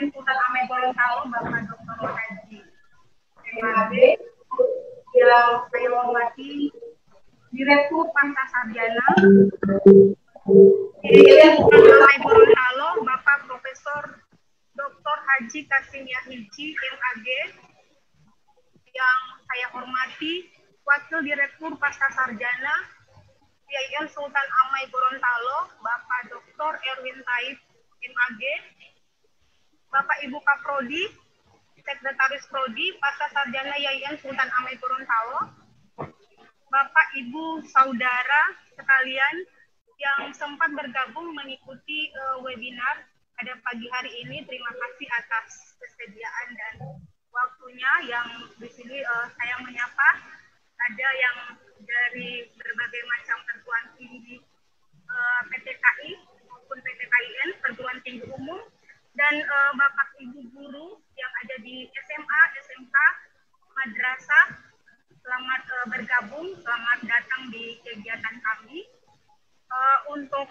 YN Sultan Amir Gorontalo, Bapak Dr. Haji MAD, yang saya hormati Direktur Pasca Sarjana YN Sultan Amir Gorontalo, Bapak Profesor Dr. Haji Kasim Yahiji MAG, yang saya hormati Wakil Direktur Pasca Sarjana YN Sultan Amir Gorontalo, Bapak Dr. Erwin Taib MAG, Bapak Ibu Kaprodi, Sekretaris Prodi Pasca Sarjana YN Sultan Amir Gorontalo, Bapak Ibu Saudara sekalian yang sempat bergabung mengikuti webinar pada pagi hari ini. Terima kasih atas kesediaan dan waktunya. Yang di sini saya menyapa ada yang dari berbagai macam perguruan tinggi PTKI maupun PTKIN, perguruan tinggi umum, dan Bapak Ibu guru yang ada di SMA, SMK, madrasah. Selamat bergabung, selamat datang di kegiatan kami. Untuk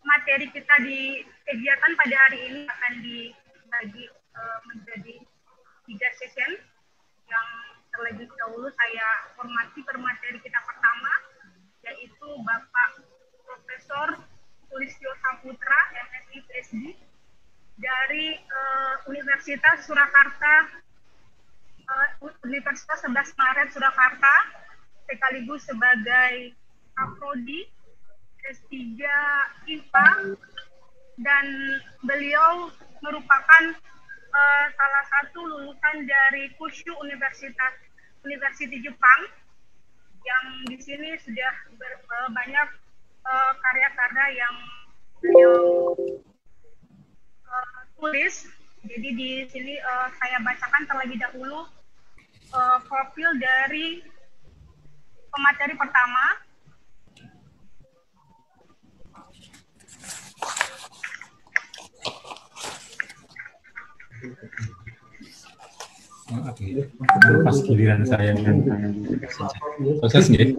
materi kita di kegiatan pada hari ini akan dibagi menjadi 3 session. Yang terlebih dahulu saya hormati pemateri kita pertama, yaitu Bapak Profesor Sulistyo Saputra, MSI PhD, dari Universitas Surakarta, Universitas 11 Maret Surakarta, sekaligus sebagai Kaprodi S3 IPA, dan beliau merupakan salah satu lulusan dari Kyushu University Jepang, yang di sini sudah banyak karya-karya yang beliau tulis. Jadi di sini saya bacakan terlebih dahulu profil dari pemateri pertama. Pas giliran saya proses nggih.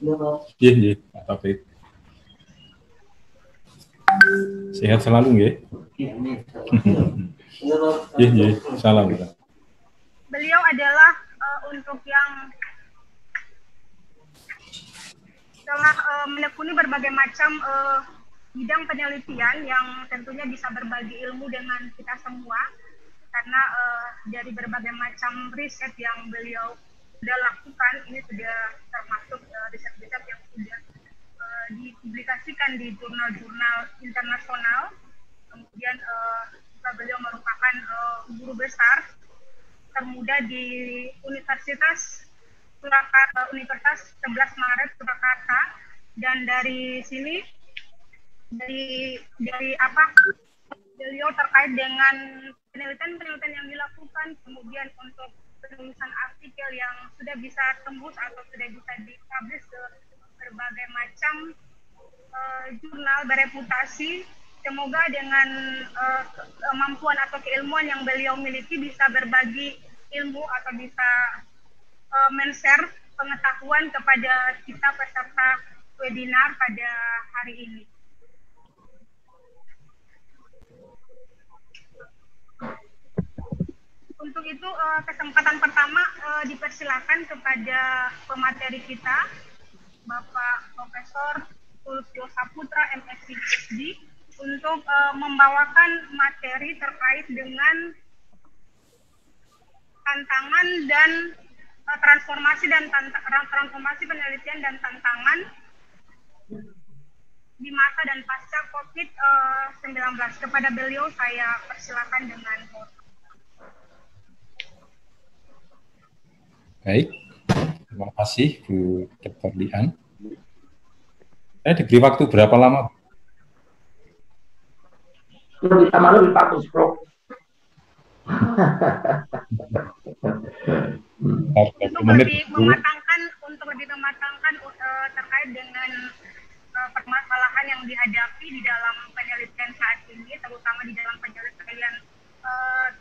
Nggih, apa itu? Sehat selalu nggih. Nggih, salam. Beliau adalah untuk yang telah menekuni berbagai macam bidang penelitian yang tentunya bisa berbagi ilmu dengan kita semua, karena dari berbagai macam riset yang beliau sudah lakukan, ini sudah termasuk riset-riset yang sudah dipublikasikan di jurnal-jurnal internasional. Kemudian beliau merupakan guru besar termuda di Universitas 11 Maret Surakarta, dan dari sini dari apa beliau terkait dengan penelitian yang dilakukan, kemudian untuk penulisan artikel yang sudah bisa tembus atau sudah bisa dipublish ke berbagai macam jurnal bereputasi. Semoga dengan kemampuan atau keilmuan yang beliau miliki bisa berbagi ilmu atau bisa men-share pengetahuan kepada kita peserta webinar pada hari ini. Untuk itu kesempatan pertama dipersilakan kepada pemateri kita, Bapak Profesor Sulistyo Saputra, MSc PhD, untuk membawakan materi terkait dengan tantangan dan transformasi penelitian dan tantangan di masa dan pasca COVID-19. Kepada beliau saya persilakan dengan hormat. Baik, terima kasih Bu Dr. Lian. Saya diberi waktu berapa lama? Kita malu di Pak Bro. Untuk lebih mematangkan terkait dengan permasalahan yang dihadapi di dalam penelitian saat ini, terutama di dalam penyelesaian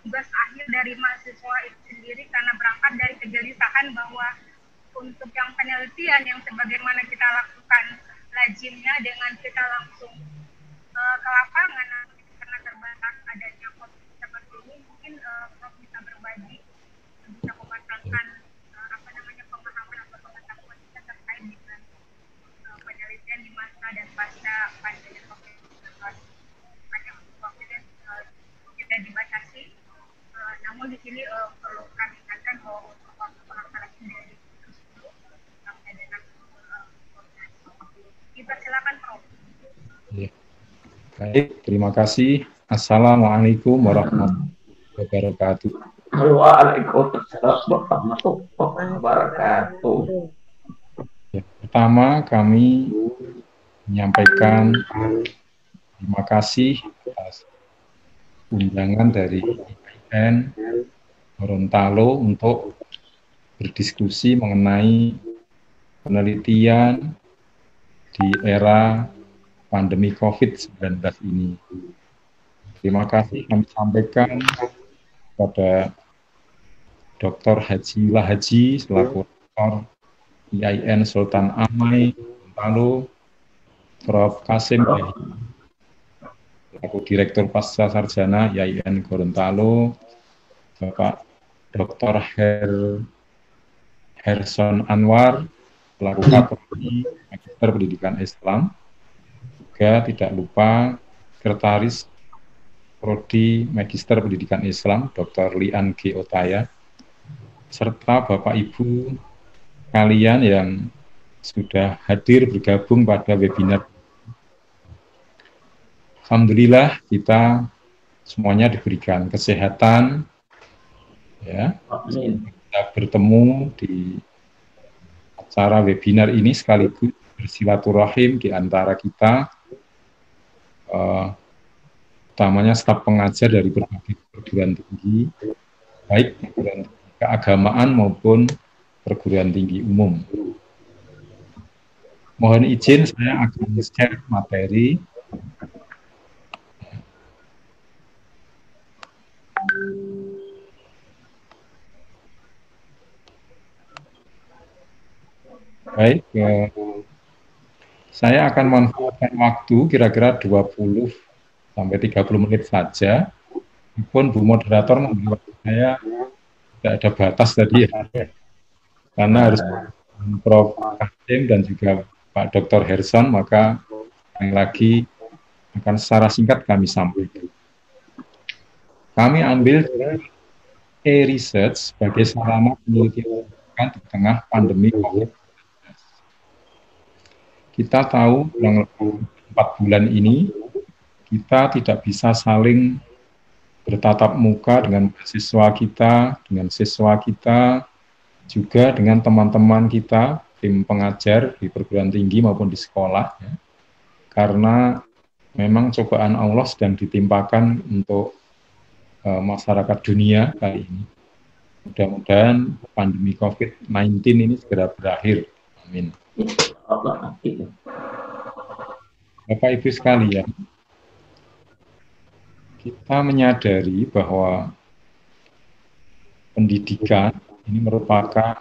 tugas akhir dari mahasiswa itu sendiri, karena berangkat dari kegelisahan bahwa untuk yang penelitian yang sebagaimana kita lakukan lazimnya dengan kita langsung ke lapangan namun di sini perlu kami ingatkan bahwa untuk waktu pelaksanaan dari 10 sampai dengan kita silakan Prof. Ya. Baik, terima kasih. Assalamualaikum warahmatullahi wabarakatuh. Waalaikumsalam warahmatullahi wabarakatuh. Ya, pertama kami menyampaikan terima kasih atas undangan dari IAIN Gorontalo untuk berdiskusi mengenai penelitian di era pandemi COVID-19 ini. Terima kasih kami sampaikan kepada Dr. Haji Haji selaku Rektor IAIN Sultan Amai Gorontalo, Prof. Kasim selaku Direktur Pasca Sarjana IAIN Gorontalo, Bapak Dr. Herson Anwar selaku Kaprodi Magister Pendidikan Islam, juga tidak lupa Sekretaris Prodi Magister Pendidikan Islam Dr. Lian G. Otaya, serta Bapak Ibu kalian yang sudah hadir bergabung pada webinar. Alhamdulillah kita semuanya diberikan kesehatan, ya. Kita bertemu di acara webinar ini sekaligus bersilaturahim di antara kita, utamanya staf pengajar dari berbagai perguruan tinggi, baik perguruan tinggi keagamaan maupun perguruan tinggi umum. Mohon izin saya akan share materi. Baik, saya akan memanfaatkan waktu kira-kira 20 sampai 30 menit saja. Meskipun Bu Moderator memberi waktu saya tidak ada batas tadi ya, karena harus Prof. Kasim dan juga Pak Dr. Herson, maka yang lagi akan secara singkat kami sampaikan. Kami ambil e-research sebagai sarana penelitian di tengah pandemi COVID. Kita tahu kurang lebih 4 bulan ini kita tidak bisa saling bertatap muka dengan siswa kita, dengan siswa kita, juga dengan teman-teman kita, tim pengajar di perguruan tinggi maupun di sekolah, ya. Karena memang cobaan Allah sedang ditimpakan untuk masyarakat dunia kali ini. Mudah-mudahan pandemi COVID-19 ini segera berakhir. Amin. Bapak Ibu sekalian, kita menyadari bahwa pendidikan ini merupakan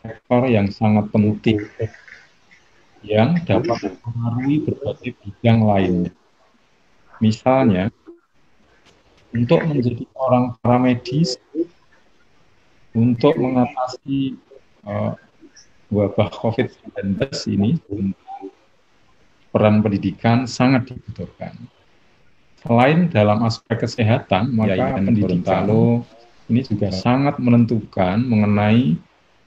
sektor yang sangat penting yang dapat mempengaruhi berbagai bidang lainnya. Misalnya, untuk menjadi orang paramedis, untuk mengatasi wabah COVID-19 ini, peran pendidikan sangat dibutuhkan. Selain dalam aspek kesehatan, maka pendidikan ini juga sangat menentukan mengenai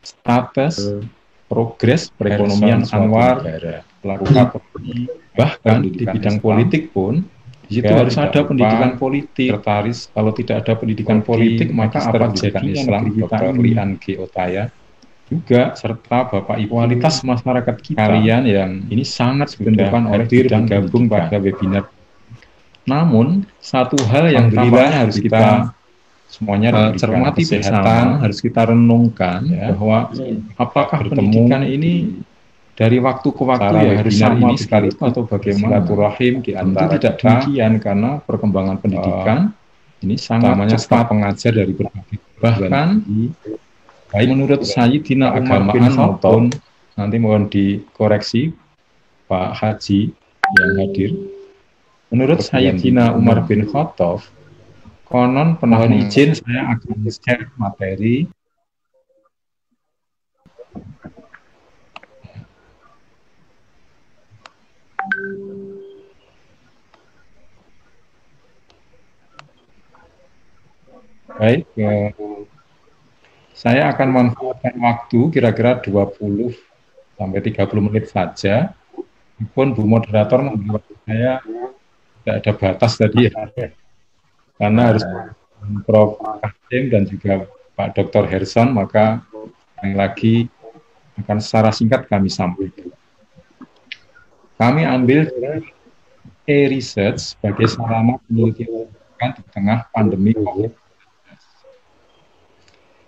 status progres perekonomian Anwar, bahkan di bidang politik pun di situ harus ada pendidikan politik. Kalau tidak ada pendidikan politik, maka apa jadinya Islam Dr. Lian G. Otaya juga serta Bapak Ibu kualitas masyarakat kita kalian yang ini sangat ditentukan oleh bidang bergabung pada webinar. Namun satu hal yang harus kita semuanya cermati bersama, harus kita renungkan, ya, bahwa apakah pendidikan ini dari waktu ke waktu ya harus sama ini sekali atau bagaimana silaturahim di antara itu tidak demikian, karena perkembangan pendidikan ini sangat cepat pengajar dari berbagai bahkan baik menurut Sayyidina Umar bin Khattab, nanti mohon dikoreksi Pak Haji yang hadir. Menurut Sayyidina Umar bin Khattab, konon mohon izin saya akan share materi. Baik, saya akan memanfaatkan waktu kira-kira 20 sampai 30 menit saja. Meskipun Bu Moderator memberi waktu saya tidak ada batas tadi ya, karena harus Prof. Kasim dan juga Pak Dr. Herson, maka yang lagi akan secara singkat kami sampaikan. Kami ambil e-research sebagai sarana penelitian di tengah pandemi COVID.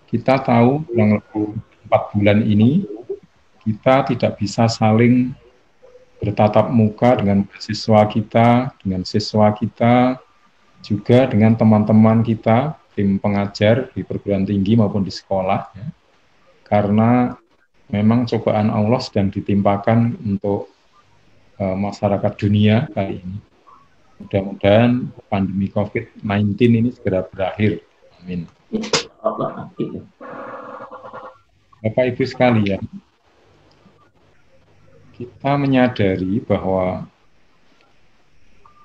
Kita tahu kurang lebih 4 bulan ini kita tidak bisa saling bertatap muka dengan siswa kita, juga dengan teman-teman kita, tim pengajar di perguruan tinggi maupun di sekolah, ya. Karena memang cobaan Allah sedang ditimpakan untuk masyarakat dunia kali ini. Mudah-mudahan pandemi COVID-19 ini segera berakhir. Amin. Bapak Ibu sekalian, kita menyadari bahwa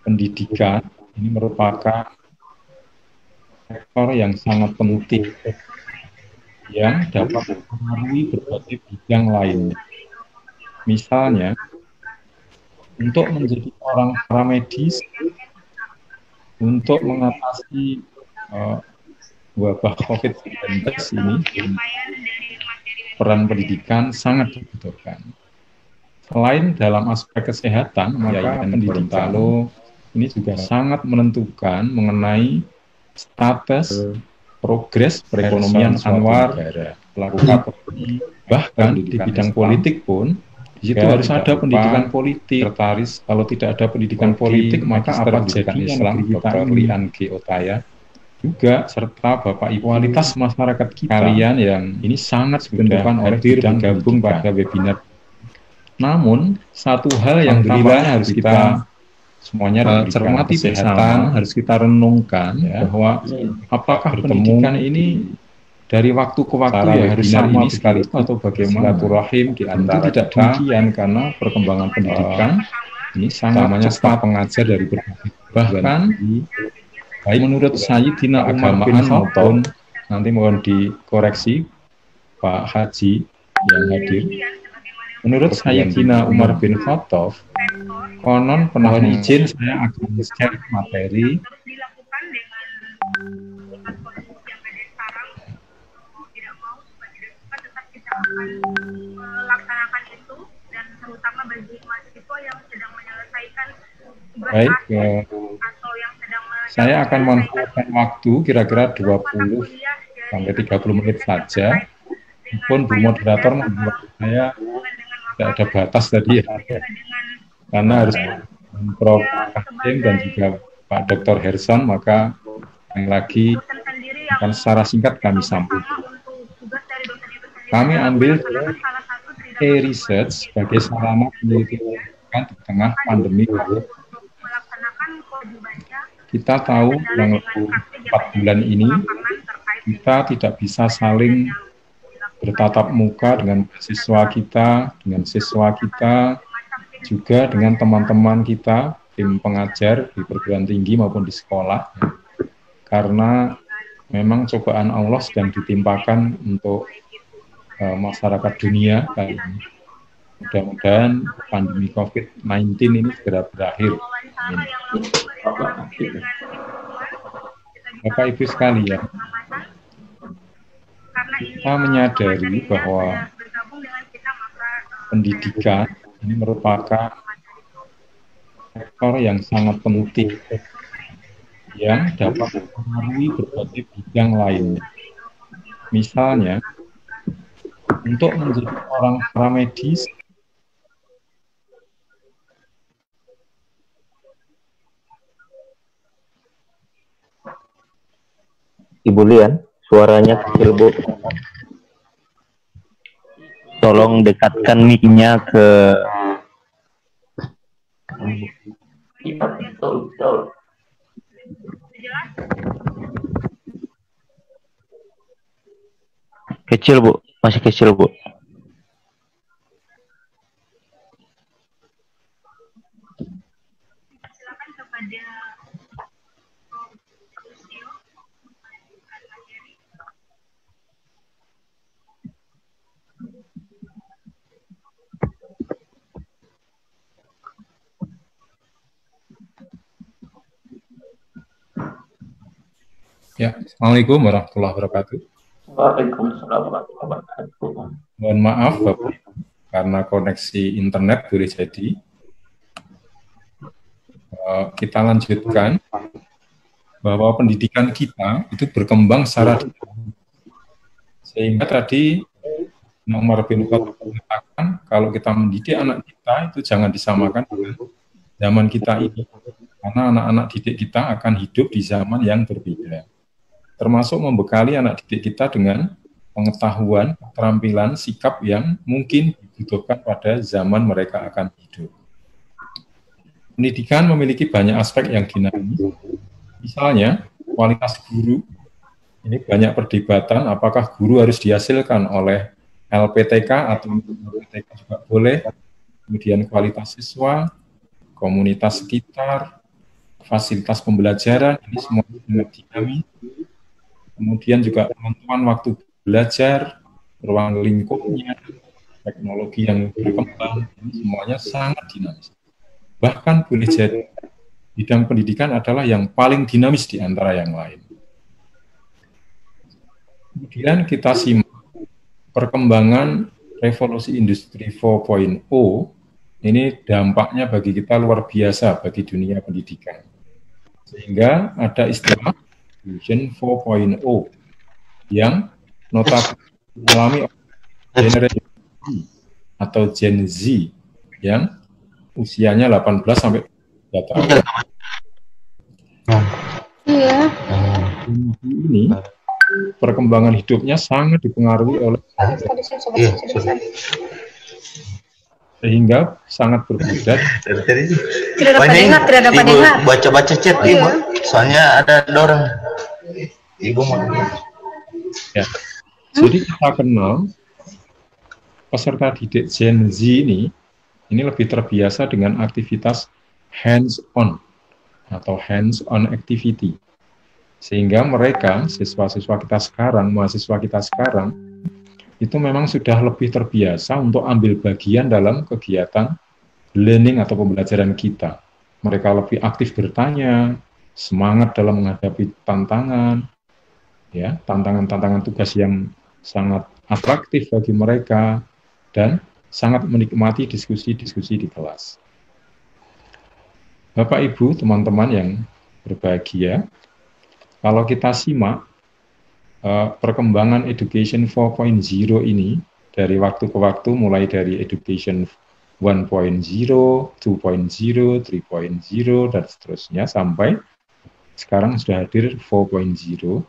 pendidikan ini merupakan sektor yang sangat penting yang dapat mempengaruhi berbagai bidang lainnya. Misalnya, untuk menjadi orang paramedis, untuk mengatasi wabah COVID-19 ini, peran pendidikan sangat dibutuhkan. Selain dalam aspek kesehatan, maka pendidikan ini juga sangat menentukan mengenai status progres perekonomian Anwar, bahkan di bidang politik pun di situ harus ada pendidikan politik. Kalau tidak ada pendidikan politik, maka apa jadinya Islam Dr. Lian G. Otaya juga serta Bapak Ibu kualitas masyarakat kita kalian yang ini sangat ditentukan oleh bidang gabung pada webinar. Namun satu hal yang harus kita semuanya cermati bersama, harus kita renungkan ya, bahwa apakah pendidikan ini dari waktu ke waktu ya harus sama ini sekali atau bagaimana silaturahim di antara tidak demikian karena perkembangan pendidikan ini sangat cepat pengajar dari berbagai bahkan baik menurut Sayyidina Umar bin Khattab, nanti mohon dikoreksi Pak Haji yang hadir. Menurut Sayyidina Umar bin Khattab, konon pernah izin saya akan share materi melaksanakan itu, dan terutama bagi mahasiswa yang sedang menyelesaikan tugas atau yang sedang saya akan memanfaatkan waktu kira-kira 20 sampai 30 menit saja. Meskipun Bu Moderator memberi waktu saya tidak ada batas tadi ya, karena harus Prof. Kasim dan juga Pak Dr. Herson, maka yang lagi akan secara singkat kami sampaikan. Kami ambil e-research sebagai sarana penelitian di tengah pandemi COVID. Kita tahu kurang lebih 4 bulan ini kita tidak bisa saling bertatap muka dengan siswa kita, juga dengan teman-teman kita, tim pengajar di perguruan tinggi maupun di sekolah, ya. Karena memang cobaan Allah sedang ditimpakan untuk masyarakat dunia kali ini. Mudah-mudahan pandemi COVID-19 ini segera berakhir. Amin. Bapak Ibu sekalian, kita menyadari bahwa pendidikan ini merupakan sektor yang sangat penting yang dapat mempengaruhi berbagai bidang lainnya. Misalnya, untuk menjadi orang paramedis, Ibu Lian, suaranya kecil, Bu. Tolong dekatkan mic-nya ke... Iya, betul. Kecil, Bu. Masih kecil, Bu. Silakan kepada Ya, Assalamualaikum warahmatullahi wabarakatuh. Waalaikumsalam warahmatullahi wabarakatuh. Mohon maaf, Bapak, karena koneksi internet boleh jadi. Kita lanjutkan bahwa pendidikan kita itu berkembang secara dinamis. Sehingga tadi Umar bin Khattab mengatakan kalau kita mendidik anak kita itu jangan disamakan dengan zaman kita ini, karena anak-anak didik kita akan hidup di zaman yang berbeda. Termasuk membekali anak didik kita dengan pengetahuan, keterampilan, sikap yang mungkin dibutuhkan pada zaman mereka akan hidup. Pendidikan memiliki banyak aspek yang dinamis. Misalnya, kualitas guru. Ini banyak perdebatan apakah guru harus dihasilkan oleh LPTK atau LPTK juga boleh. Kemudian kualitas siswa, komunitas sekitar, fasilitas pembelajaran, ini semua sangat dinamis. Kemudian juga penentuan waktu belajar, ruang lingkupnya, teknologi yang berkembang, ini semuanya sangat dinamis. Bahkan boleh jadi bidang pendidikan adalah yang paling dinamis di antara yang lain. Kemudian kita simak perkembangan revolusi industri 4.0, ini dampaknya bagi kita luar biasa bagi dunia pendidikan. Sehingga ada istilah Fusion 4.0 yang notabene mengalami generasi atau Gen Z yang usianya 18 sampai 3 tahun. Iya. Ini perkembangan hidupnya sangat dipengaruhi oleh sehingga sangat berbeda. Tidak dapat dengar, tidak dapat dengar. Baca-baca chat Ibu, soalnya ada orang. Ibu mau. Ya. Jadi kita kenal peserta didik Gen Z ini lebih terbiasa dengan aktivitas hands-on atau hands-on activity. Sehingga mereka, siswa-siswa kita sekarang, mahasiswa kita sekarang, itu memang sudah lebih terbiasa untuk ambil bagian dalam kegiatan learning atau pembelajaran kita. Mereka lebih aktif bertanya, semangat dalam menghadapi tantangan, ya, tantangan-tantangan tugas yang sangat atraktif bagi mereka, dan sangat menikmati diskusi-diskusi di kelas. Bapak, Ibu, teman-teman yang berbahagia, kalau kita simak perkembangan Education 4.0 ini dari waktu ke waktu, mulai dari Education 1.0, 2.0, 3.0, dan seterusnya, sampai sekarang sudah hadir 4.0.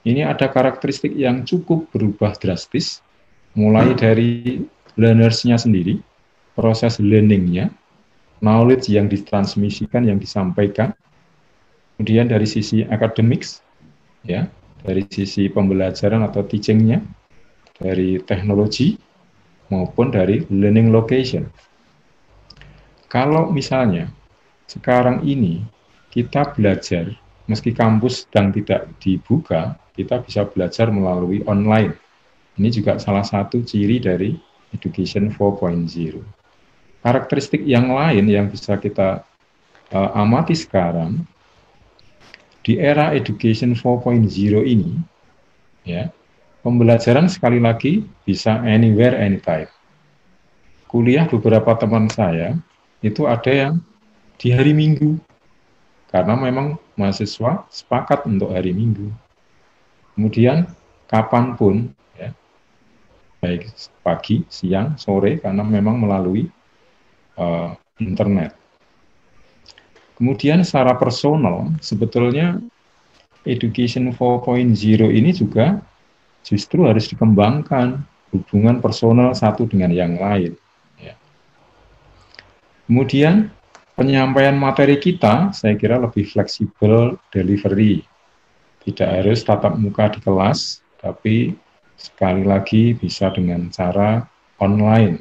Ini ada karakteristik yang cukup berubah drastis, mulai dari learners-nya sendiri, proses learning-nya, knowledge yang ditransmisikan, yang disampaikan, kemudian dari sisi academics, ya, dari sisi pembelajaran atau teaching-nya, dari teknologi, maupun dari learning location. Kalau misalnya sekarang ini kita belajar, meski kampus sedang tidak dibuka, kita bisa belajar melalui online. Ini juga salah satu ciri dari Education 4.0. Karakteristik yang lain yang bisa kita amati sekarang, di era Education 4.0 ini, ya, pembelajaran sekali lagi bisa anywhere, anytime. Kuliah beberapa teman saya, itu ada yang di hari Minggu, karena memang mahasiswa sepakat untuk hari Minggu. Kemudian, kapanpun, ya, baik pagi, siang, sore, karena memang melalui internet. Kemudian secara personal, sebetulnya Education 4.0 ini juga justru harus dikembangkan hubungan personal satu dengan yang lain. Ya. Kemudian penyampaian materi kita, saya kira lebih fleksibel delivery. Tidak harus tatap muka di kelas, tapi sekali lagi bisa dengan cara online.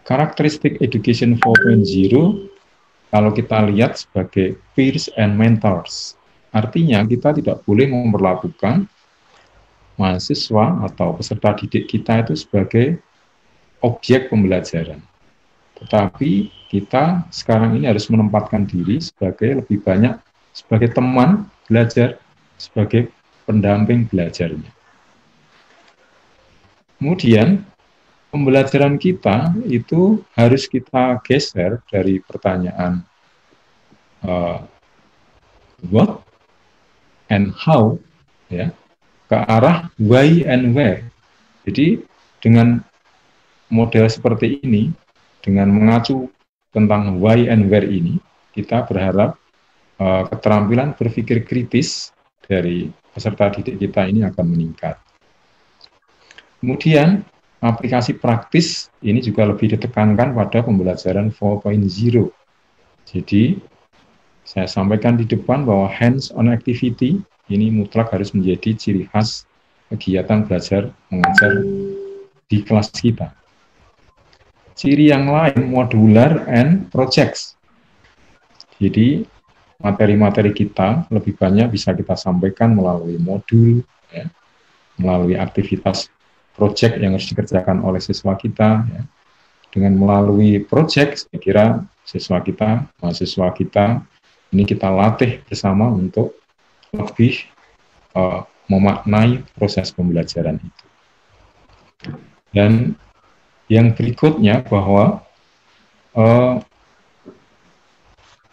Karakteristik Education 4.0, kalau kita lihat sebagai peers and mentors, artinya kita tidak boleh memperlakukan mahasiswa atau peserta didik kita itu sebagai objek pembelajaran. Tetapi kita sekarang ini harus menempatkan diri sebagai lebih banyak sebagai teman belajar, sebagai pendamping belajarnya. Kemudian, pembelajaran kita itu harus kita geser dari pertanyaan what and how, ya, ke arah why and where. Jadi dengan model seperti ini, dengan mengacu tentang why and where ini, kita berharap keterampilan berpikir kritis dari peserta didik kita ini akan meningkat. Kemudian aplikasi praktis ini juga lebih ditekankan pada pembelajaran 4.0. Jadi saya sampaikan di depan bahwa hands-on activity ini mutlak harus menjadi ciri khas kegiatan belajar mengajar di kelas kita. Ciri yang lain, modular and projects. Jadi materi-materi kita lebih banyak bisa kita sampaikan melalui modul, ya, melalui aktivitas project yang harus dikerjakan oleh siswa kita, ya. Dengan melalui project, saya kira siswa kita, mahasiswa kita, ini kita latih bersama untuk lebih memaknai proses pembelajaran itu. Dan yang berikutnya bahwa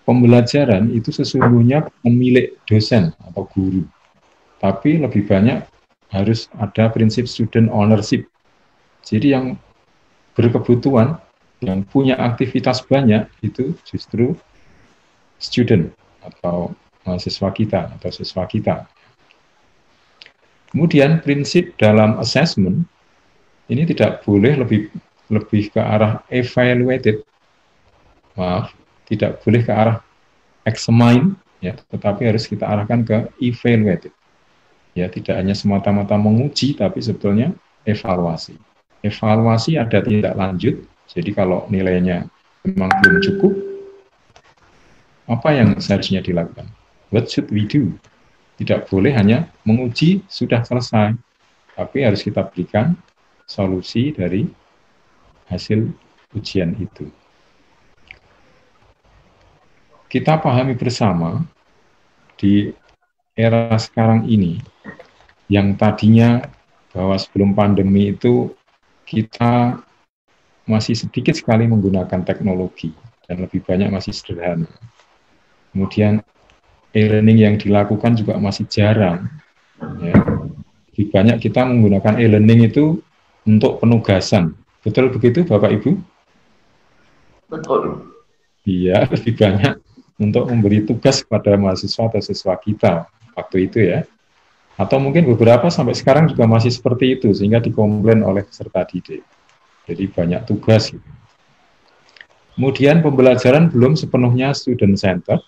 pembelajaran itu sesungguhnya bukan milik dosen atau guru, tapi lebih banyak harus ada prinsip student ownership. Jadi yang berkebutuhan, yang punya aktivitas banyak itu justru student atau mahasiswa kita atau siswa kita. Kemudian prinsip dalam assessment ini tidak boleh lebih ke arah evaluated, tidak boleh ke arah examine, ya, tetapi harus kita arahkan ke evaluated. Ya, tidak hanya semata-mata menguji, tapi sebetulnya evaluasi. Evaluasi ada tindak lanjut. Jadi kalau nilainya memang belum cukup, apa yang seharusnya dilakukan? What should we do? Tidak boleh hanya menguji sudah selesai, tapi harus kita berikan solusi dari hasil ujian itu. Kita pahami bersama di era sekarang ini, yang tadinya bahwa sebelum pandemi itu kita masih sedikit sekali menggunakan teknologi dan lebih banyak masih sederhana. Kemudian e-learning yang dilakukan juga masih jarang. Ya. Lebih banyak kita menggunakan e-learning itu untuk penugasan. Betul begitu Bapak Ibu? Betul. Iya, lebih banyak untuk memberi tugas kepada mahasiswa atau siswa kita waktu itu ya. Atau mungkin beberapa sampai sekarang juga masih seperti itu, sehingga dikomplain oleh peserta didik. Jadi banyak tugas. Gitu. Kemudian pembelajaran belum sepenuhnya student-centered.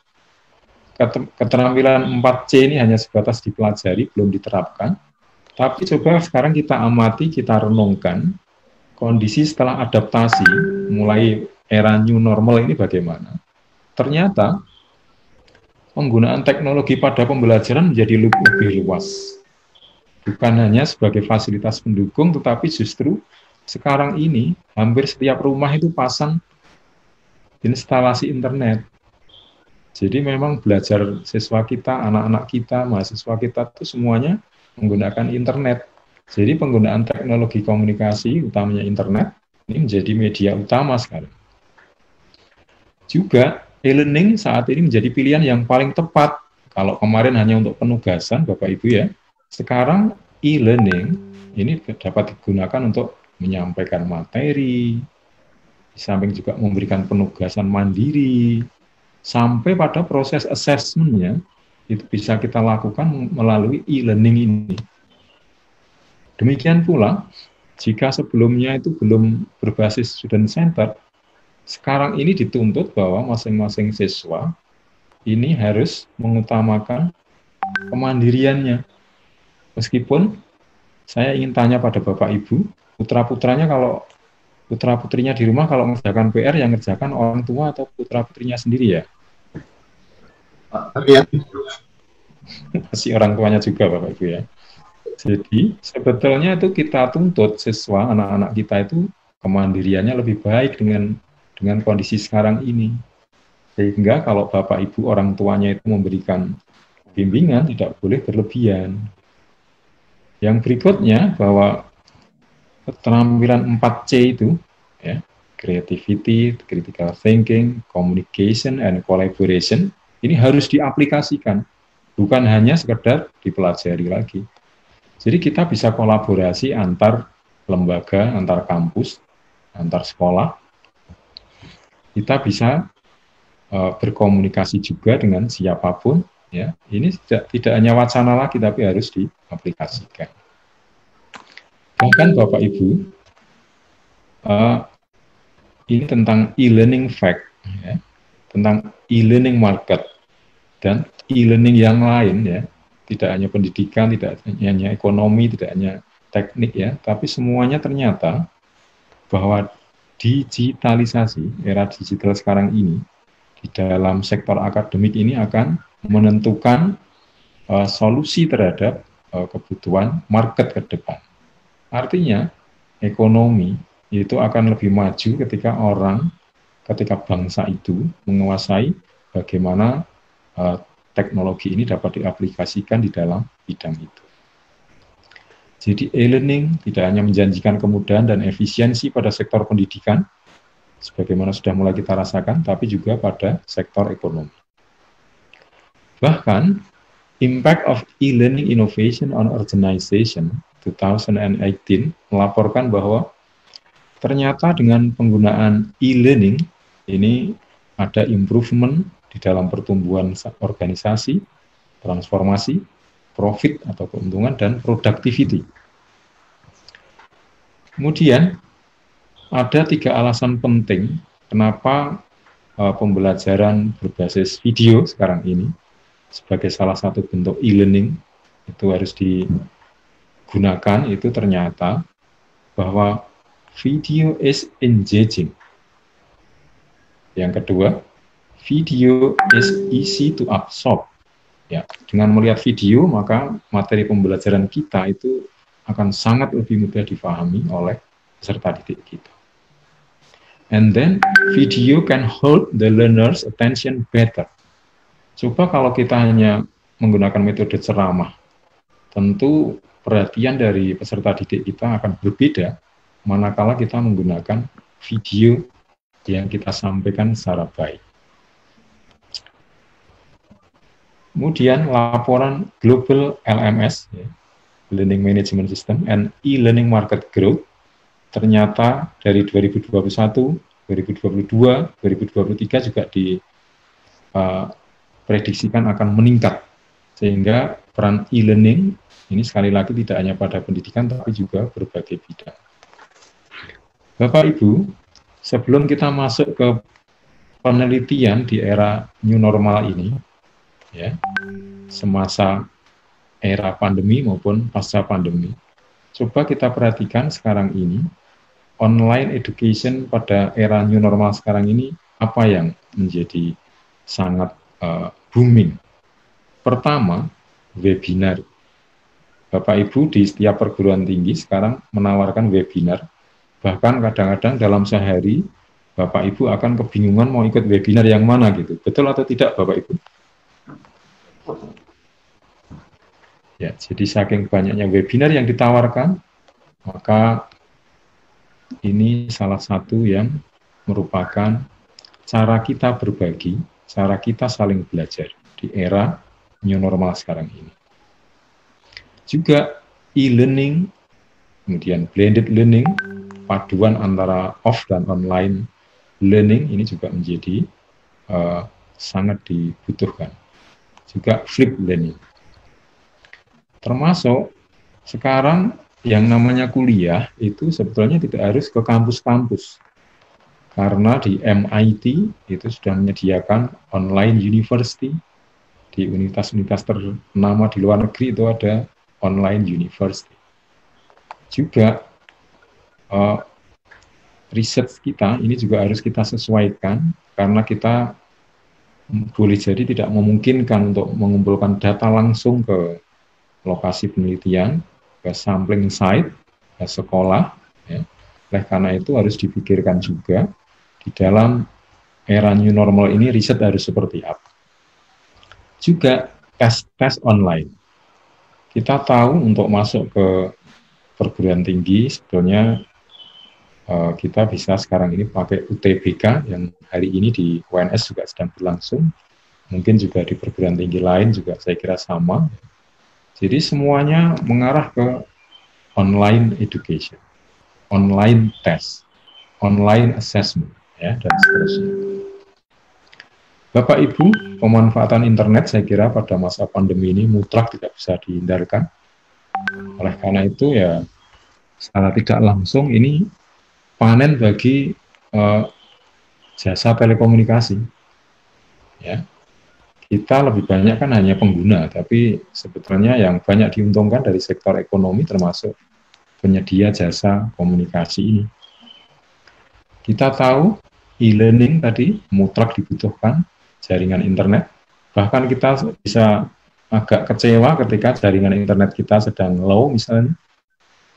Keterampilan 4C ini hanya sebatas dipelajari, belum diterapkan. Tapi coba sekarang kita amati, kita renungkan, kondisi setelah adaptasi, mulai era new normal ini bagaimana. Ternyata, penggunaan teknologi pada pembelajaran menjadi lebih luas. Bukan hanya sebagai fasilitas pendukung, tetapi justru sekarang ini hampir setiap rumah itu pasang instalasi internet. Jadi memang belajar siswa kita, anak-anak kita, mahasiswa kita itu semuanya menggunakan internet. Jadi penggunaan teknologi komunikasi, utamanya internet, ini menjadi media utama sekarang. Juga e-learning saat ini menjadi pilihan yang paling tepat. Kalau kemarin hanya untuk penugasan, Bapak Ibu ya, sekarang e-learning ini dapat digunakan untuk menyampaikan materi, di samping juga memberikan penugasan mandiri, sampai pada proses assessment-nya itu bisa kita lakukan melalui e-learning ini. Demikian pula, jika sebelumnya itu belum berbasis student-centered, sekarang ini dituntut bahwa masing-masing siswa ini harus mengutamakan kemandiriannya. Meskipun saya ingin tanya pada Bapak Ibu, putra-putranya kalau putra-putrinya di rumah kalau mengerjakan PR yang ngerjakan orang tua atau putra-putrinya sendiri ya? Iya. Masih orang tuanya juga Bapak Ibu ya. Jadi sebetulnya itu kita tuntut siswa, anak-anak kita itu kemandiriannya lebih baik dengan kondisi sekarang ini. Sehingga kalau Bapak Ibu orang tuanya itu memberikan bimbingan tidak boleh berlebihan. Yang berikutnya bahwa keterampilan 4C itu, ya, creativity, critical thinking, communication, and collaboration, ini harus diaplikasikan, bukan hanya sekedar dipelajari lagi. Jadi kita bisa kolaborasi antar lembaga, antar kampus, antar sekolah. Kita bisa berkomunikasi juga dengan siapapun, ya. Ini tidak hanya wacana lagi, tapi harus diaplikasikan. Bahkan Bapak Ibu, ini tentang e-learning fact, ya, tentang e-learning market dan e-learning yang lain, ya. Tidak hanya pendidikan, tidak hanya ekonomi, tidak hanya teknik, ya, tapi semuanya ternyata bahwa digitalisasi, era digital sekarang ini di dalam sektor akademik ini akan menentukan solusi terhadap kebutuhan market ke depan. Artinya ekonomi itu akan lebih maju ketika bangsa itu menguasai bagaimana teknologi ini dapat diaplikasikan di dalam bidang itu. Jadi e-learning tidak hanya menjanjikan kemudahan dan efisiensi pada sektor pendidikan, sebagaimana sudah mulai kita rasakan, tapi juga pada sektor ekonomi. Bahkan, Impact of E-Learning Innovation on Organization 2018 melaporkan bahwa ternyata dengan penggunaan e-learning ini ada improvement di dalam pertumbuhan organisasi, transformasi, profit atau keuntungan, dan productivity. Kemudian, ada 3 alasan penting kenapa pembelajaran berbasis video sekarang ini sebagai salah satu bentuk e-learning itu harus digunakan. Itu ternyata bahwa video is engaging. Yang kedua, video is easy to absorb. Ya, dengan melihat video maka materi pembelajaran kita itu akan sangat lebih mudah difahami oleh peserta didik kita. And then video can hold the learner's attention better. Coba kalau kita hanya menggunakan metode ceramah, tentu perhatian dari peserta didik kita akan berbeda manakala kita menggunakan video yang kita sampaikan secara baik. Kemudian laporan Global LMS, ya, Learning Management System and E-Learning Market Growth, ternyata dari 2021, 2022, 2023 juga diprediksikan akan meningkat. Sehingga peran e-learning ini sekali lagi tidak hanya pada pendidikan, tapi juga berbagai bidang. Bapak Ibu, sebelum kita masuk ke penelitian di era new normal ini, ya, semasa era pandemi maupun pasca pandemi, coba kita perhatikan sekarang ini, online education pada era new normal sekarang ini, apa yang menjadi sangat booming. Pertama, webinar. Bapak Ibu di setiap perguruan tinggi sekarang menawarkan webinar. Bahkan kadang-kadang dalam sehari, Bapak Ibu akan kebingungan mau ikut webinar yang mana gitu. Betul atau tidak Bapak Ibu? Ya, jadi saking banyaknya webinar yang ditawarkan, maka ini salah satu yang merupakan cara kita berbagi, cara kita saling belajar di era new normal sekarang ini. Juga e-learning, kemudian blended learning, paduan antara off dan online learning ini juga menjadi sangat dibutuhkan. Juga flip learning. Termasuk sekarang yang namanya kuliah itu sebetulnya tidak harus ke kampus-kampus. Karena di MIT itu sudah menyediakan online university. Di universitas-universitas ternama di luar negeri itu ada online university. Juga riset kita ini juga harus kita sesuaikan karena kita boleh jadi tidak memungkinkan untuk mengumpulkan data langsung ke lokasi penelitian, ke sampling site, ke sekolah. Ya. Oleh karena itu harus dipikirkan juga di dalam era new normal ini riset harus seperti apa. Juga tes online. Kita tahu untuk masuk ke perguruan tinggi sebetulnya kita bisa sekarang ini pakai UTBK yang hari ini di UNS juga sedang berlangsung. Mungkin juga di perguruan tinggi lain juga saya kira sama. Jadi semuanya mengarah ke online education, online test, online assessment, ya, dan seterusnya. Bapak Ibu, pemanfaatan internet saya kira pada masa pandemi ini mutlak tidak bisa dihindarkan. Oleh karena itu ya secara tidak langsung ini panen bagi jasa telekomunikasi. Ya, kita lebih banyak kan hanya pengguna, tapi sebetulnya yang banyak diuntungkan dari sektor ekonomi termasuk penyedia jasa komunikasi ini. Kita tahu e-learning tadi mutlak dibutuhkan jaringan internet. Bahkan kita bisa agak kecewa ketika jaringan internet kita sedang low misalnya.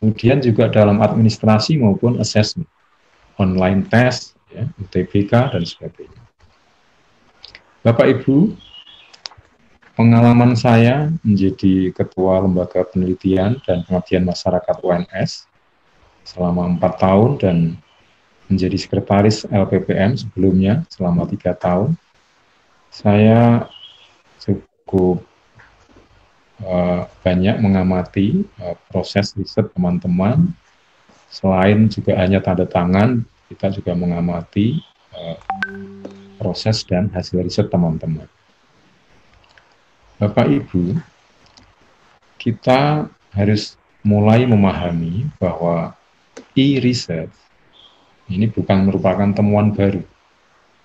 Kemudian juga dalam administrasi maupun assessment, online test, ya, UTBK, dan sebagainya. Bapak Ibu, pengalaman saya menjadi Ketua Lembaga Penelitian dan Pengabdian Masyarakat UNS selama 4 tahun dan menjadi Sekretaris LPPM sebelumnya selama 3 tahun, saya cukup banyak mengamati proses riset teman-teman. Selain juga hanya tanda tangan, kita juga mengamati proses dan hasil riset teman-teman. Bapak Ibu, kita harus mulai memahami bahwa e-research ini bukan merupakan temuan baru.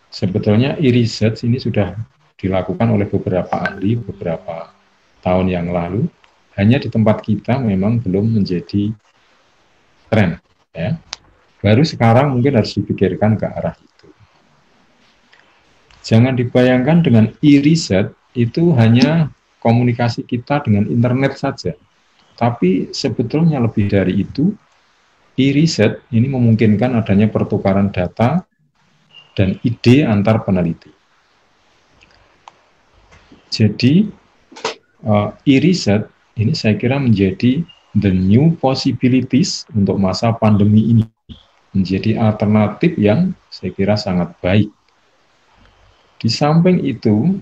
Sebetulnya e-research ini sudah dilakukan oleh beberapa ahli beberapa tahun yang lalu, hanya di tempat kita memang belum menjadi tren. Ya. Baru sekarang mungkin harus dipikirkan ke arah itu. Jangan dibayangkan dengan e-research itu hanya komunikasi kita dengan internet saja. Tapi sebetulnya lebih dari itu, e-research ini memungkinkan adanya pertukaran data dan ide antar peneliti. Jadi, e-research ini saya kira menjadi the new possibilities untuk masa pandemi ini. Menjadi alternatif yang saya kira sangat baik. Di samping itu,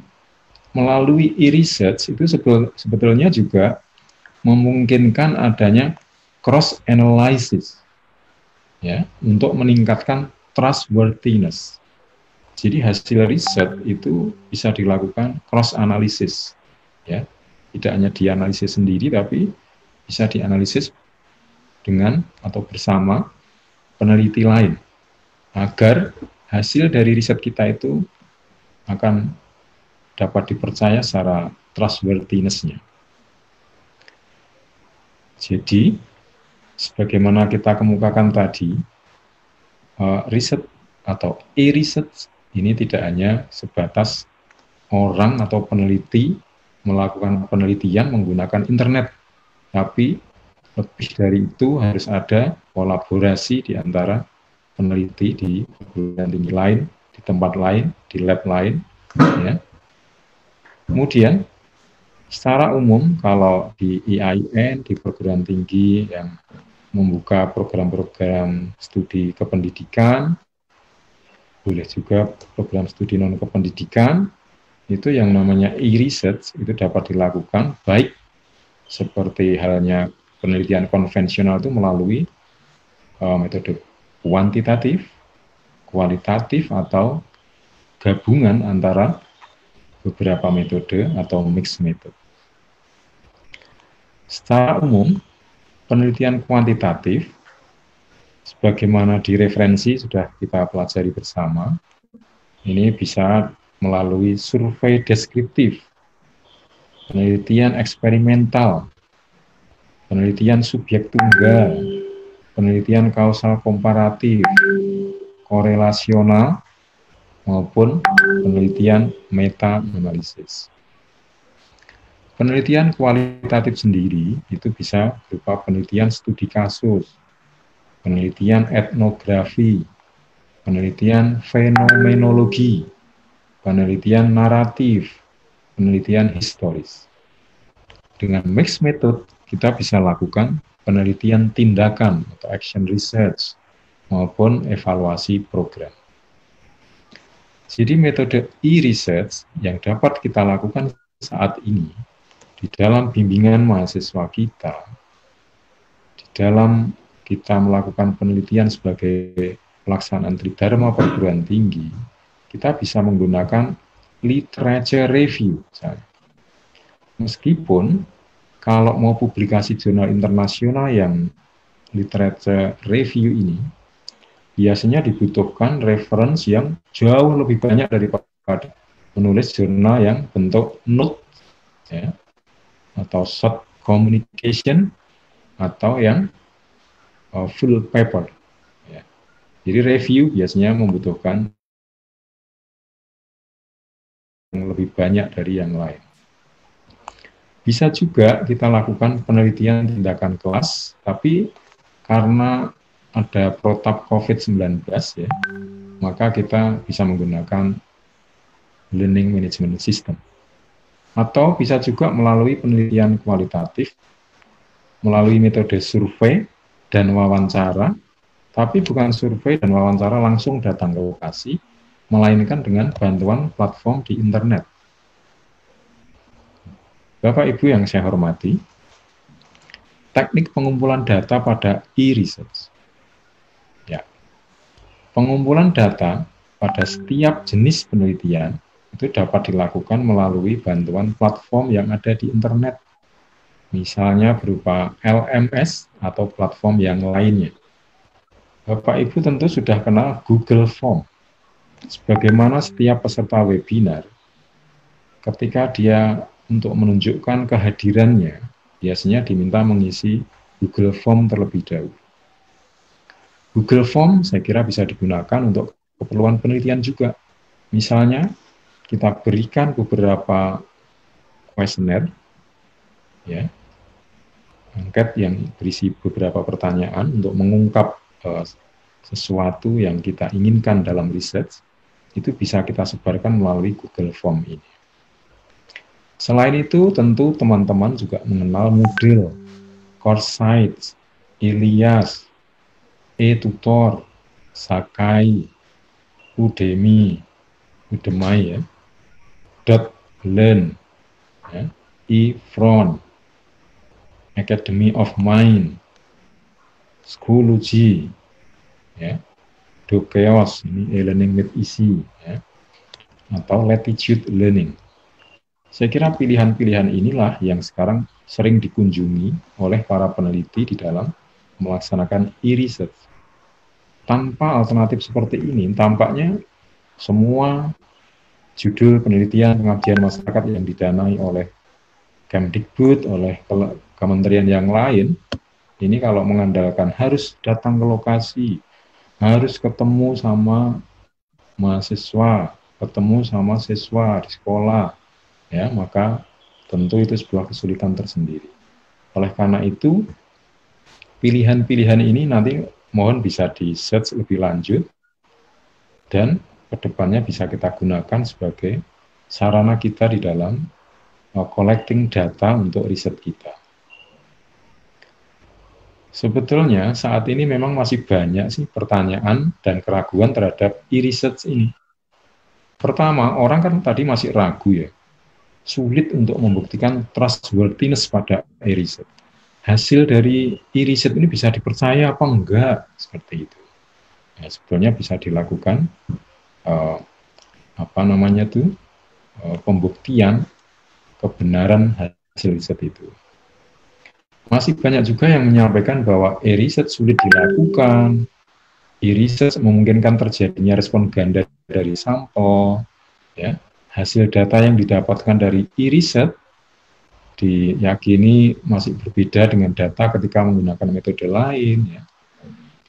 melalui e-research itu sebetulnya juga memungkinkan adanya cross-analysis, ya, untuk meningkatkan trustworthiness. Jadi hasil riset itu bisa dilakukan cross-analysis, ya. Tidak hanya dianalisis sendiri, tapi bisa dianalisis dengan atau bersama peneliti lain, agar hasil dari riset kita itu akan dapat dipercaya secara trustworthiness-nya. Jadi, sebagaimana kita kemukakan tadi, riset atau e-research ini tidak hanya sebatas orang atau peneliti melakukan penelitian menggunakan internet, tapi lebih dari itu harus ada kolaborasi di antara peneliti di perguruan tinggi lain, di tempat lain, di lab lain, ya. Kemudian secara umum kalau di IAIN, di perguruan tinggi yang membuka program-program studi kependidikan, boleh juga program studi non kependidikan, itu yang namanya e-research itu dapat dilakukan baik seperti halnya penelitian konvensional itu melalui metode kuantitatif, kualitatif, atau gabungan antara beberapa metode atau mixed method. Secara umum, penelitian kuantitatif sebagaimana direferensi sudah kita pelajari bersama, ini bisa melalui survei deskriptif, penelitian eksperimental, penelitian subjek tunggal, penelitian kausal komparatif, korelasional, maupun penelitian meta-analisis. Penelitian kualitatif sendiri itu bisa berupa penelitian studi kasus, penelitian etnografi, penelitian fenomenologi, penelitian naratif, penelitian historis. Dengan mixed method, kita bisa lakukan penelitian tindakan atau action research maupun evaluasi program. Jadi metode e-research yang dapat kita lakukan saat ini di dalam bimbingan mahasiswa kita, di dalam kita melakukan penelitian sebagai pelaksanaan Tridharma perguruan tinggi, kita bisa menggunakan literature review misalnya. Meskipun kalau mau publikasi jurnal internasional yang literature review ini, biasanya dibutuhkan reference yang jauh lebih banyak daripada menulis jurnal yang bentuk note, ya, atau short communication, atau yang full paper. Ya. Jadi review biasanya membutuhkan yang lebih banyak dari yang lain. Bisa juga kita lakukan penelitian tindakan kelas, tapi karena ada protap COVID-19 ya, maka kita bisa menggunakan learning management system. Atau bisa juga melalui penelitian kualitatif, melalui metode survei dan wawancara, tapi bukan survei dan wawancara langsung datang ke lokasi, melainkan dengan bantuan platform di internet. Bapak Ibu yang saya hormati, teknik pengumpulan data pada e-research. Ya. Pengumpulan data pada setiap jenis penelitian itu dapat dilakukan melalui bantuan platform yang ada di internet. Misalnya berupa LMS atau platform yang lainnya. Bapak Ibu tentu sudah kenal Google Form. Sebagaimana setiap peserta webinar, ketika dia untuk menunjukkan kehadirannya, biasanya diminta mengisi Google Form terlebih dahulu. Google Form saya kira bisa digunakan untuk keperluan penelitian juga. Misalnya, kita berikan beberapa kuesioner, ya, angket yang berisi beberapa pertanyaan untuk mengungkap sesuatu yang kita inginkan dalam research, itu bisa kita sebarkan melalui Google Form ini. Selain itu, tentu teman-teman juga mengenal Moodle, Coursera, Ilias, eTutor, Sakai, Udemy ya, .learn, ya, eFront, Academy of Mind, Schoology, ya, Dokeos, ini e-learning made easy, ya, atau Latitude Learning. Saya kira pilihan-pilihan inilah yang sekarang sering dikunjungi oleh para peneliti di dalam melaksanakan e-research. Tanpa alternatif seperti ini, tampaknya semua judul penelitian pengabdian masyarakat yang didanai oleh Kemdikbud, oleh kementerian yang lain, ini kalau mengandalkan harus datang ke lokasi, harus ketemu sama mahasiswa, ketemu sama siswa di sekolah, ya, maka tentu itu sebuah kesulitan tersendiri. Oleh karena itu, pilihan-pilihan ini nanti mohon bisa di-search lebih lanjut dan kedepannya bisa kita gunakan sebagai sarana kita di dalam collecting data untuk riset kita. Sebetulnya saat ini memang masih banyak sih pertanyaan dan keraguan terhadap e-research ini. Pertama, orang kan tadi masih ragu ya, sulit untuk membuktikan trustworthiness pada e-research. Hasil dari e-research ini bisa dipercaya apa enggak, seperti itu. Ya, sebetulnya bisa dilakukan pembuktian kebenaran hasil riset itu. Masih banyak juga yang menyampaikan bahwa e-research sulit dilakukan, e-research memungkinkan terjadinya respon ganda dari sampel, ya. Hasil data yang didapatkan dari e-research diyakini masih berbeda dengan data ketika menggunakan metode lain. Ya.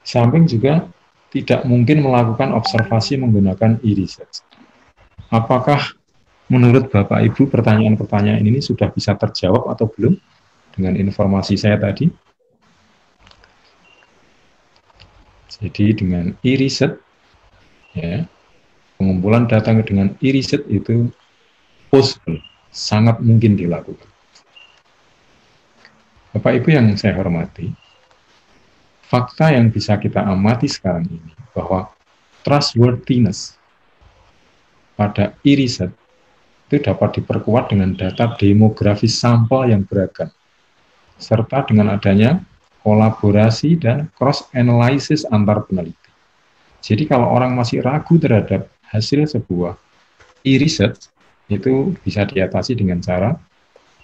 Samping juga tidak mungkin melakukan observasi menggunakan e-research. Apakah menurut Bapak Ibu pertanyaan-pertanyaan ini sudah bisa terjawab atau belum dengan informasi saya tadi? Jadi dengan e-research ya, pengumpulan data dengan e-research itu possible, sangat mungkin dilakukan. Bapak Ibu yang saya hormati, fakta yang bisa kita amati sekarang ini bahwa trustworthiness pada e-research itu dapat diperkuat dengan data demografis sampel yang beragam, serta dengan adanya kolaborasi dan cross-analysis antar peneliti. Jadi kalau orang masih ragu terhadap hasil sebuah e-research, itu bisa diatasi dengan cara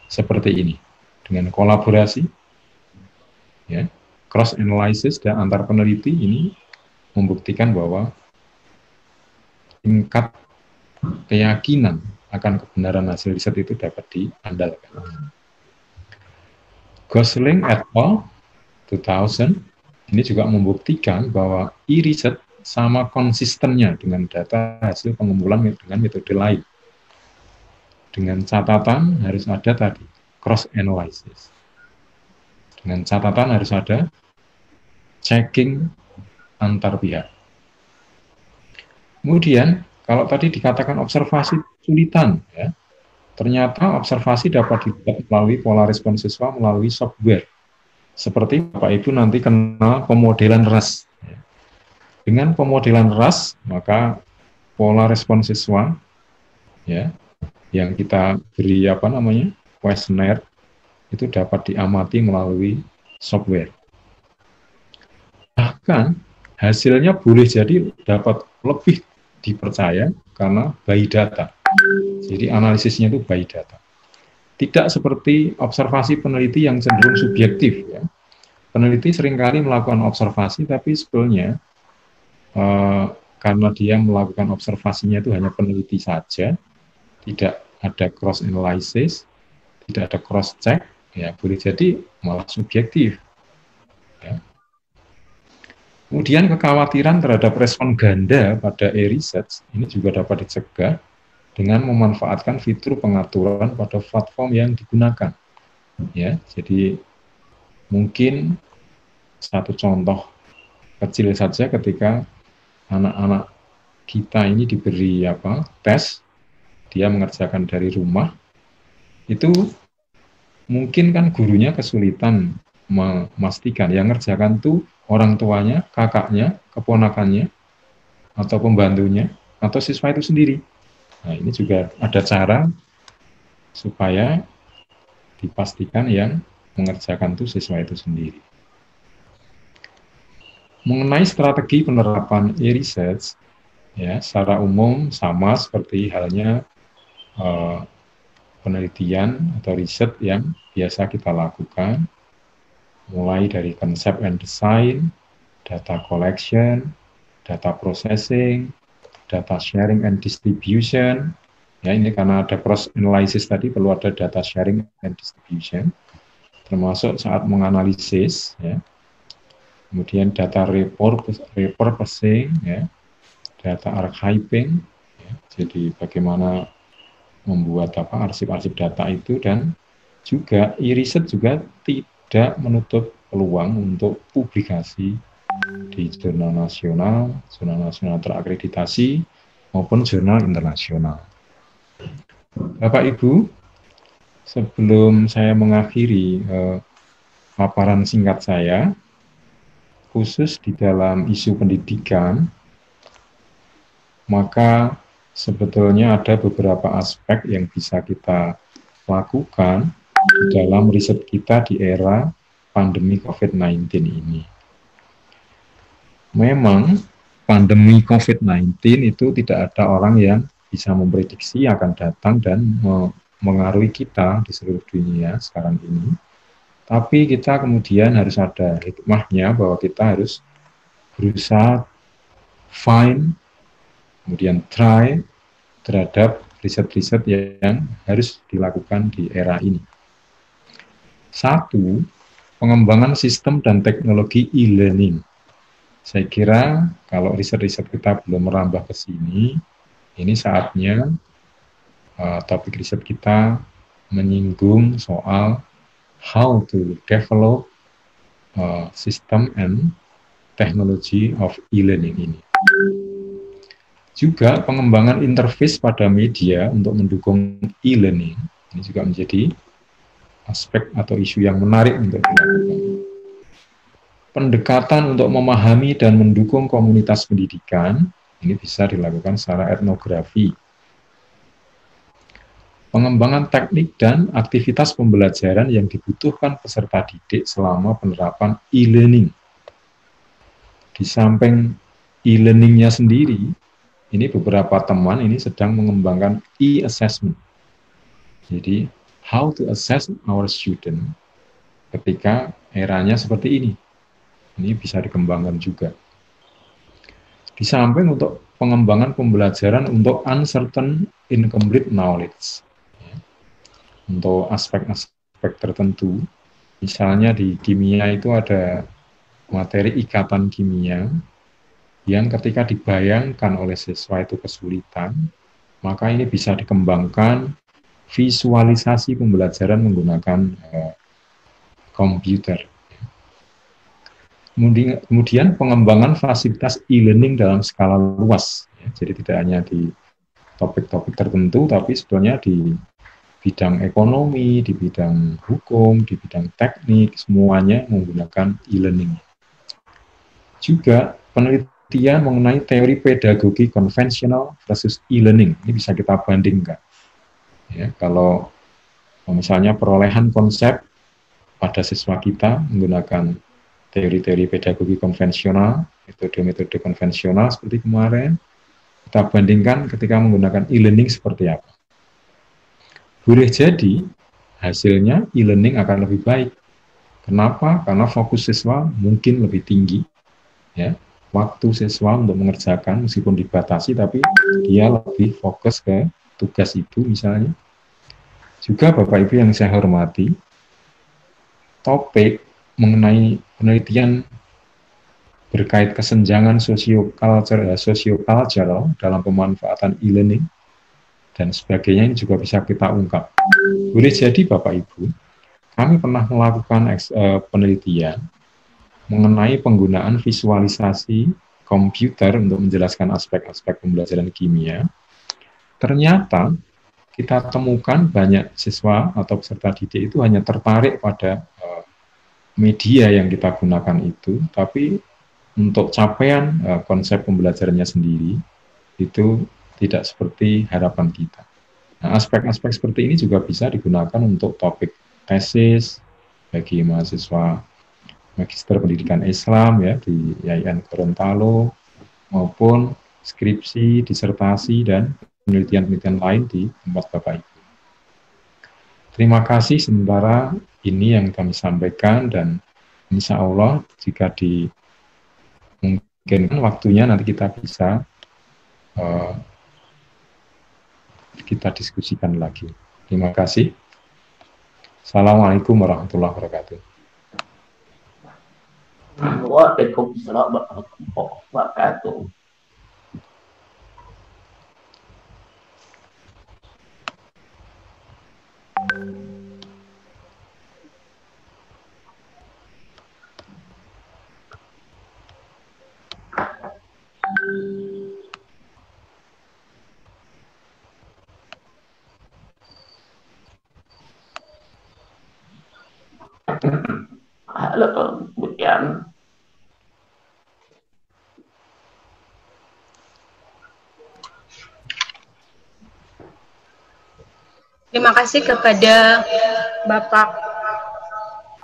seperti ini. Dengan kolaborasi, ya, cross-analysis dan antar peneliti ini membuktikan bahwa tingkat keyakinan akan kebenaran hasil riset itu dapat diandalkan. Gosling et al. 2000 ini juga membuktikan bahwa e-research sama konsistennya dengan data hasil pengumpulan dengan metode lain. Dengan catatan harus ada tadi cross-analysis. Dengan catatan harus ada checking antar pihak. Kemudian, kalau tadi dikatakan observasi kesulitan, ya, ternyata observasi dapat dibuat melalui pola respon siswa melalui software. Seperti Bapak Ibu nanti kenal pemodelan RAS. Dengan pemodelan RAS, maka pola respon siswa, ya, yang kita beri questionnaire, itu dapat diamati melalui software. Bahkan hasilnya boleh jadi dapat lebih dipercaya karena by data. Jadi analisisnya itu by data. Tidak seperti observasi peneliti yang cenderung subjektif. Ya. Peneliti seringkali melakukan observasi, tapi sebetulnya karena dia melakukan observasinya itu hanya peneliti saja, tidak ada cross analysis, tidak ada cross check, ya boleh jadi malah subjektif. Ya. Kemudian kekhawatiran terhadap respon ganda pada e-research ini juga dapat dicegah dengan memanfaatkan fitur pengaturan pada platform yang digunakan. Ya, jadi mungkin satu contoh kecil saja ketika anak-anak kita ini diberi tes, dia mengerjakan dari rumah, itu mungkin kan gurunya kesulitan memastikan yang ngerjakan tuh orang tuanya, kakaknya, keponakannya, atau pembantunya, atau siswa itu sendiri. Nah, ini juga ada cara supaya dipastikan yang mengerjakan itu siswa itu sendiri. Mengenai strategi penerapan e-research, ya, secara umum sama seperti halnya penelitian atau riset yang biasa kita lakukan, mulai dari konsep and design, data collection, data processing, data sharing and distribution. Ya, ini karena ada cross analysis tadi perlu ada data sharing and distribution, termasuk saat menganalisis, ya. Kemudian data repurposing, ya, data archiving, ya, jadi bagaimana membuat arsip-arsip data itu, dan juga e-research juga tidak menutup peluang untuk publikasi di jurnal nasional terakreditasi maupun jurnal internasional. Bapak Ibu, sebelum saya mengakhiri paparan singkat saya, khusus di dalam isu pendidikan, maka sebetulnya ada beberapa aspek yang bisa kita lakukan di dalam riset kita di era pandemi COVID-19 ini. Memang pandemi COVID-19 itu tidak ada orang yang bisa memprediksi akan datang dan mengaruhi kita di seluruh dunia sekarang ini. Tapi kita kemudian harus ada hikmahnya bahwa kita harus berusaha find, kemudian try terhadap riset-riset yang harus dilakukan di era ini. Satu, pengembangan sistem dan teknologi e-learning. Saya kira kalau riset-riset kita belum merambah ke sini, ini saatnya topik riset kita menyinggung soal how to develop system and technology of e-learning ini. Juga pengembangan interface pada media untuk mendukung e-learning, ini juga menjadi aspek atau isu yang menarik untuk dilakukan. Pendekatan untuk memahami dan mendukung komunitas pendidikan, ini bisa dilakukan secara etnografi. Pengembangan teknik dan aktivitas pembelajaran yang dibutuhkan peserta didik selama penerapan e-learning. Di samping e-learningnya sendiri, ini beberapa teman ini sedang mengembangkan e-assessment. Jadi, how to assess our student ketika eranya seperti ini. Ini bisa dikembangkan juga. Di samping untuk pengembangan pembelajaran untuk uncertain incomplete knowledge. Untuk aspek-aspek tertentu, misalnya di kimia itu ada materi ikatan kimia, yang ketika dibayangkan oleh siswa itu kesulitan, maka ini bisa dikembangkan visualisasi pembelajaran menggunakan komputer. Kemudian pengembangan fasilitas e-learning dalam skala luas, jadi tidak hanya di topik-topik tertentu, tapi sebetulnya di bidang ekonomi, di bidang hukum, di bidang teknik, semuanya menggunakan e-learning. Juga penelitian mengenai teori pedagogi konvensional versus e-learning. Ini bisa kita bandingkan. Ya, kalau misalnya perolehan konsep pada siswa kita menggunakan teori-teori pedagogi konvensional, metode-metode konvensional seperti kemarin, kita bandingkan ketika menggunakan e-learning seperti apa. Boleh jadi hasilnya e-learning akan lebih baik. Kenapa? Karena fokus siswa mungkin lebih tinggi. Ya. Waktu siswa untuk mengerjakan meskipun dibatasi, tapi dia lebih fokus ke tugas itu misalnya. Juga Bapak Ibu yang saya hormati, topik mengenai penelitian berkait kesenjangan sosiokultural dalam pemanfaatan e-learning dan sebagainya ini juga bisa kita ungkap. Boleh jadi Bapak Ibu, kami pernah melakukan penelitian mengenai penggunaan visualisasi komputer untuk menjelaskan aspek-aspek pembelajaran kimia. Ternyata kita temukan banyak siswa atau peserta didik itu hanya tertarik pada media yang kita gunakan itu, tapi untuk capaian konsep pembelajarannya sendiri itu tidak seperti harapan kita. Nah, aspek-aspek seperti ini juga bisa digunakan untuk topik tesis bagi mahasiswa Magister Pendidikan Islam ya di IAIN Gorontalo, maupun skripsi, disertasi, dan penelitian-penelitian lain di tempat Bapak Ibu. Terima kasih sementara ini yang kami sampaikan, dan insya Allah jika dimungkinkan waktunya nanti kita bisa kita diskusikan lagi. Terima kasih. Assalamualaikum warahmatullahi wabarakatuh. Waalaikumsalam warahmatullahi wabarakatuh. Halo, kemudian terima kasih kepada Bapak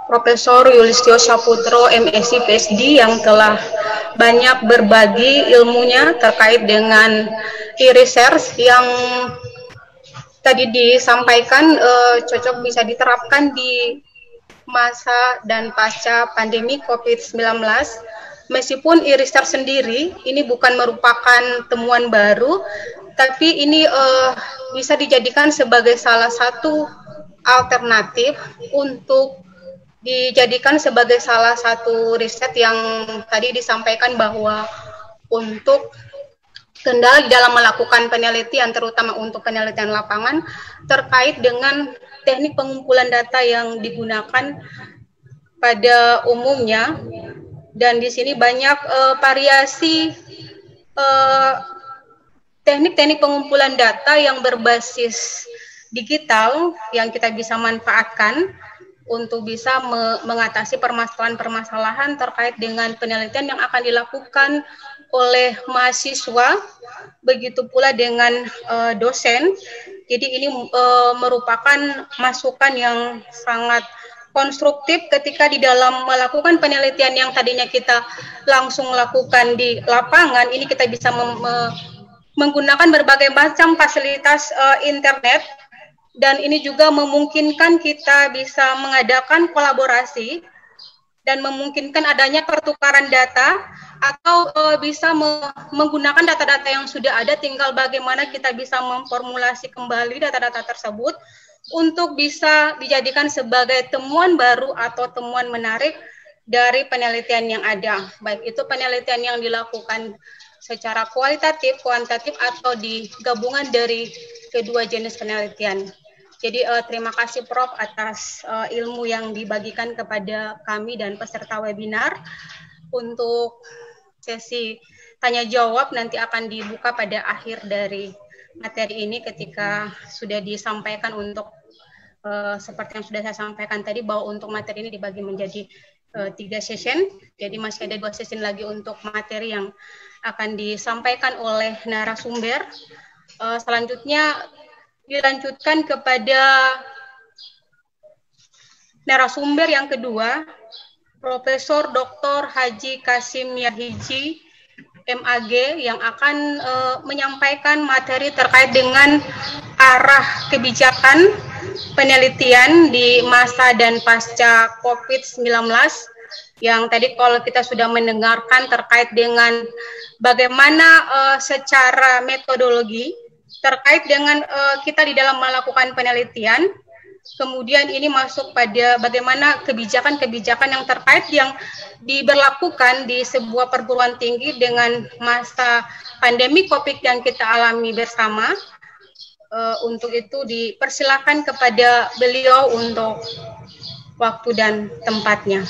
Profesor Yulistio Saputro, MSc PhD, yang telah banyak berbagi ilmunya terkait dengan e-research yang tadi disampaikan cocok bisa diterapkan di masa dan pasca pandemi COVID-19. Meskipun e-research sendiri ini bukan merupakan temuan baru, tapi ini bisa dijadikan sebagai salah satu alternatif untuk dijadikan sebagai salah satu riset yang tadi disampaikan bahwa untuk kendala di dalam melakukan penelitian, terutama untuk penelitian lapangan terkait dengan teknik pengumpulan data yang digunakan pada umumnya. Dan di sini banyak variasi teknik-teknik pengumpulan data yang berbasis digital yang kita bisa manfaatkan untuk bisa mengatasi permasalahan-permasalahan terkait dengan penelitian yang akan dilakukan oleh mahasiswa, begitu pula dengan dosen. Jadi ini merupakan masukan yang sangat konstruktif ketika di dalam melakukan penelitian yang tadinya kita langsung lakukan di lapangan, ini kita bisa menggunakan berbagai macam fasilitas internet, dan ini juga memungkinkan kita bisa mengadakan kolaborasi dan memungkinkan adanya pertukaran data, atau bisa menggunakan data-data yang sudah ada, tinggal bagaimana kita bisa memformulasi kembali data-data tersebut untuk bisa dijadikan sebagai temuan baru atau temuan menarik dari penelitian yang ada, baik itu penelitian yang dilakukan secara kualitatif, kuantitatif, atau di gabungan dari kedua jenis penelitian. Jadi terima kasih Prof atas ilmu yang dibagikan kepada kami dan peserta webinar. Untuk sesi tanya jawab nanti akan dibuka pada akhir dari materi ini ketika sudah disampaikan untuk seperti yang sudah saya sampaikan tadi, bahwa untuk materi ini dibagi menjadi 3 session. Jadi masih ada 2 session lagi untuk materi yang akan disampaikan oleh narasumber. Selanjutnya dilanjutkan kepada narasumber yang kedua, Profesor Dr. Haji Kasim Yahiji, MAG, yang akan menyampaikan materi terkait dengan arah kebijakan penelitian di masa dan pasca COVID-19, yang tadi kalau kita sudah mendengarkan terkait dengan bagaimana secara metodologi terkait dengan kita di dalam melakukan penelitian. Kemudian ini masuk pada bagaimana kebijakan-kebijakan yang terkait yang diberlakukan di sebuah perguruan tinggi dengan masa pandemi COVID yang kita alami bersama. Untuk itu dipersilakan kepada beliau untuk waktu dan tempatnya.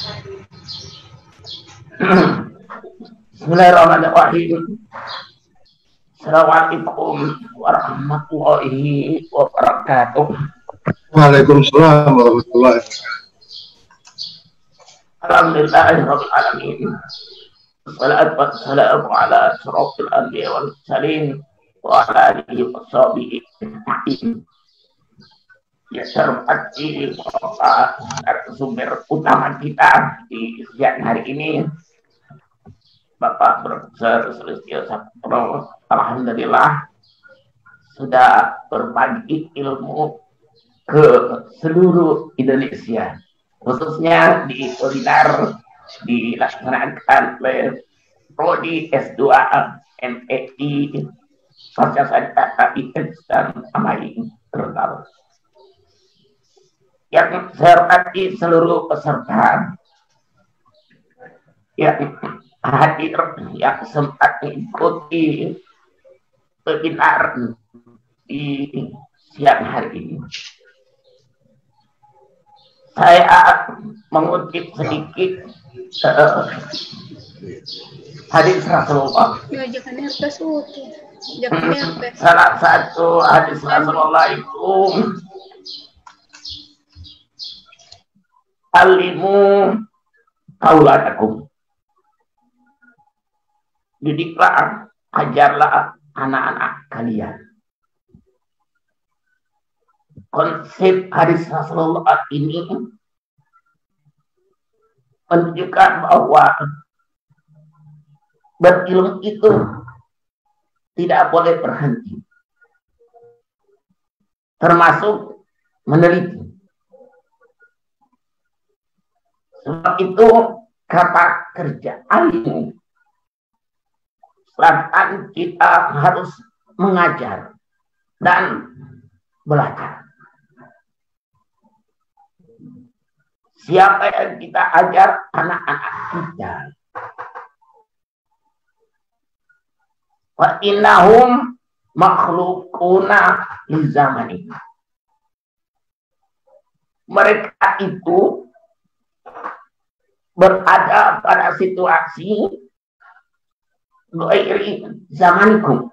Bismillahirrahmanirrahim. Assalamualaikum warahmatullahi wabarakatuh. Waalaikumsalam warahmatullahi wabarakatuh. Alhamdulillahirabbil alamin. Wassalatu wassalamu ala asyrofil anbiya'i wal mursalin wa ala alihi washabihi ajma'in. Ya terhormati Bapak narasumber utama kita di siang hari ini, Bapak Profesor Sulistyo Saputro, alhamdulillah sudah berbagi ilmu ke seluruh Indonesia, khususnya di webinar dilaksanakan oleh Prodi S2 MEI Pasca Sarjana ITES dan AMAI Tertal. Yang saya hormati seluruh peserta yang hadir, yang sempat mengikuti webinar di siang hari ini. Saya mengutip sedikit hadis Rasulullah. Salah satu hadis Rasulullah itu, alimu auladakum, didiklah, ajarlah anak-anak kalian. Konsep hadis Rasulullah ini menunjukkan bahwa berilmu itu tidak boleh berhenti, termasuk meneliti. Sebab itu kata kerja alim, sedangkan kita harus mengajar dan belajar. Siapa yang kita ajar? Anak-anak kita. Wa innahum makhluquna li zamani. Mereka itu berada pada situasi ghairi zamanikum,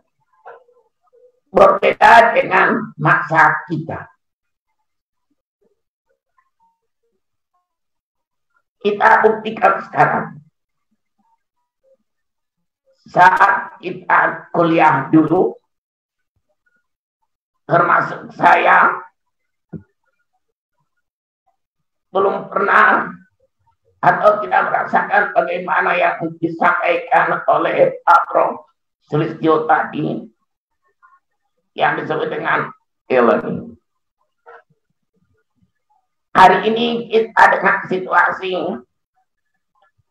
berbeda dengan masa kita. Kita buktikan sekarang. Saat kita kuliah dulu, termasuk saya, belum pernah atau tidak merasakan bagaimana yang disampaikan oleh Pak Prof. Sulistyo tadi, yang disebut dengan e-learning. Hari ini kita dengan situasi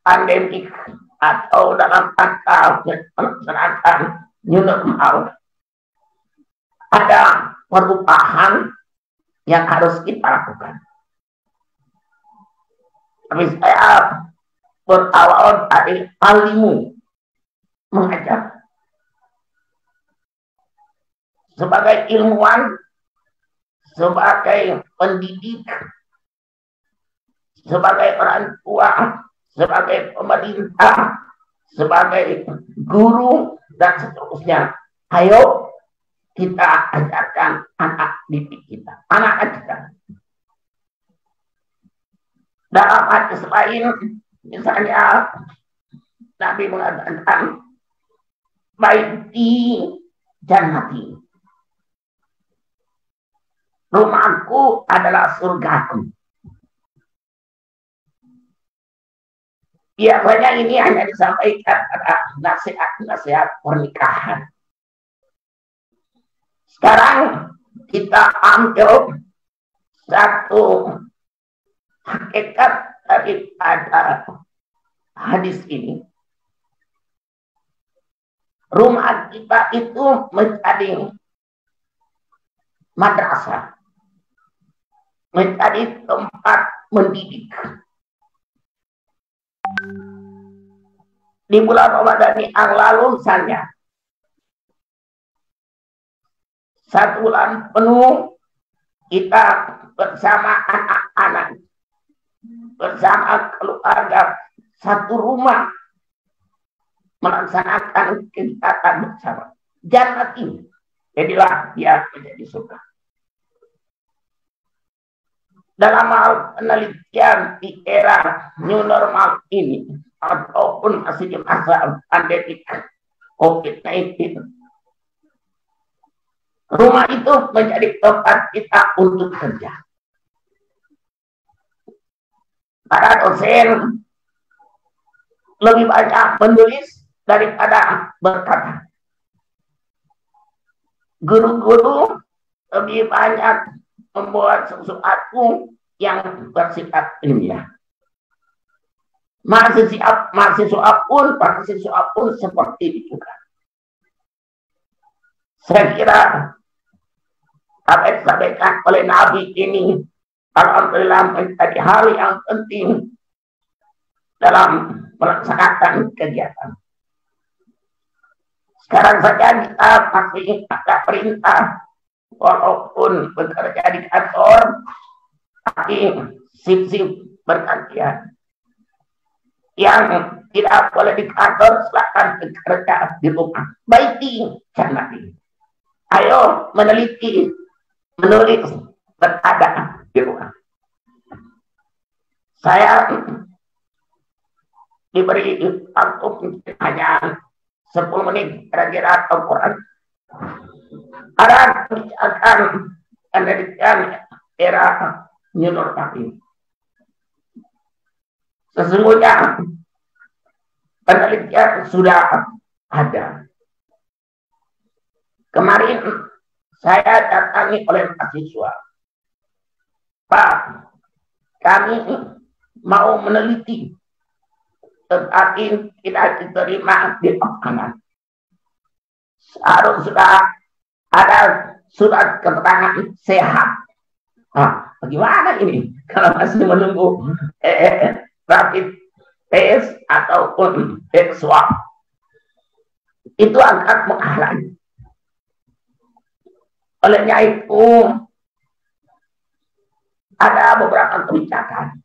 pandemik atau dalam rangka melaksanakan new normal, ada perubahan yang harus kita lakukan. Tapi saya berawal dari alimu mengajar. Sebagai ilmuwan, sebagai pendidik, sebagai orang tua, sebagai pemerintah, sebagai guru, dan seterusnya. Ayo kita ajarkan anak didik kita, anak kita. Dalam hadis lain, misalnya Nabi mengatakan, baiti jannati. Rumahku adalah surgaku. Biasanya ini hanya disampaikan pada nasihat-nasihat pernikahan. Sekarang kita ambil satu hakikat daripada hadis ini. Rumah kita itu menjadi madrasah, menjadi tempat mendidik. Di bulan Ramadan yang lalu misalnya, 1 bulan penuh kita bersama anak-anak, bersama keluarga, satu rumah, melaksanakan kegiatan bersama. Jannati, jadilah dia menjadi surga. Dalam hal penelitian di era new normal ini, ataupun masih di masa pandemik COVID-19, rumah itu menjadi tempat kita untuk kerja. Para dosen lebih banyak menulis daripada berkata. Guru-guru lebih banyak membuat sesuatu yang bersifat ilmiah. Mahasiswa pun seperti itu juga. Saya kira apa yang disampaikan oleh Nabi ini alhamdulillah menjadi hal yang penting dalam melaksanakan kegiatan. Sekarang saja kita masih ada perintah, walaupun bekerja di kantor, tapi sip-sip bergantian. Yang tidak boleh di kantor, silakan bekerja di rumah. Baiti jannati. Ayo meneliti, menulis, berada di rumah. Saya diberi waktu hanya 10 menit kira-kira Al-Quran. Ada kebijakan pendidikan era new normal ini. Sesungguhnya penelitian sudah ada. Kemarin saya datangi oleh mahasiswa. Pak, kami mau meneliti, tetapi tidak diterima di lapangan. Harus sudah ada surat keterangan sehat. Nah, bagaimana ini kalau masih menunggu rapid test ataupun swab? Itu akan menghalangi. Olehnya itu ada beberapa kebijakan.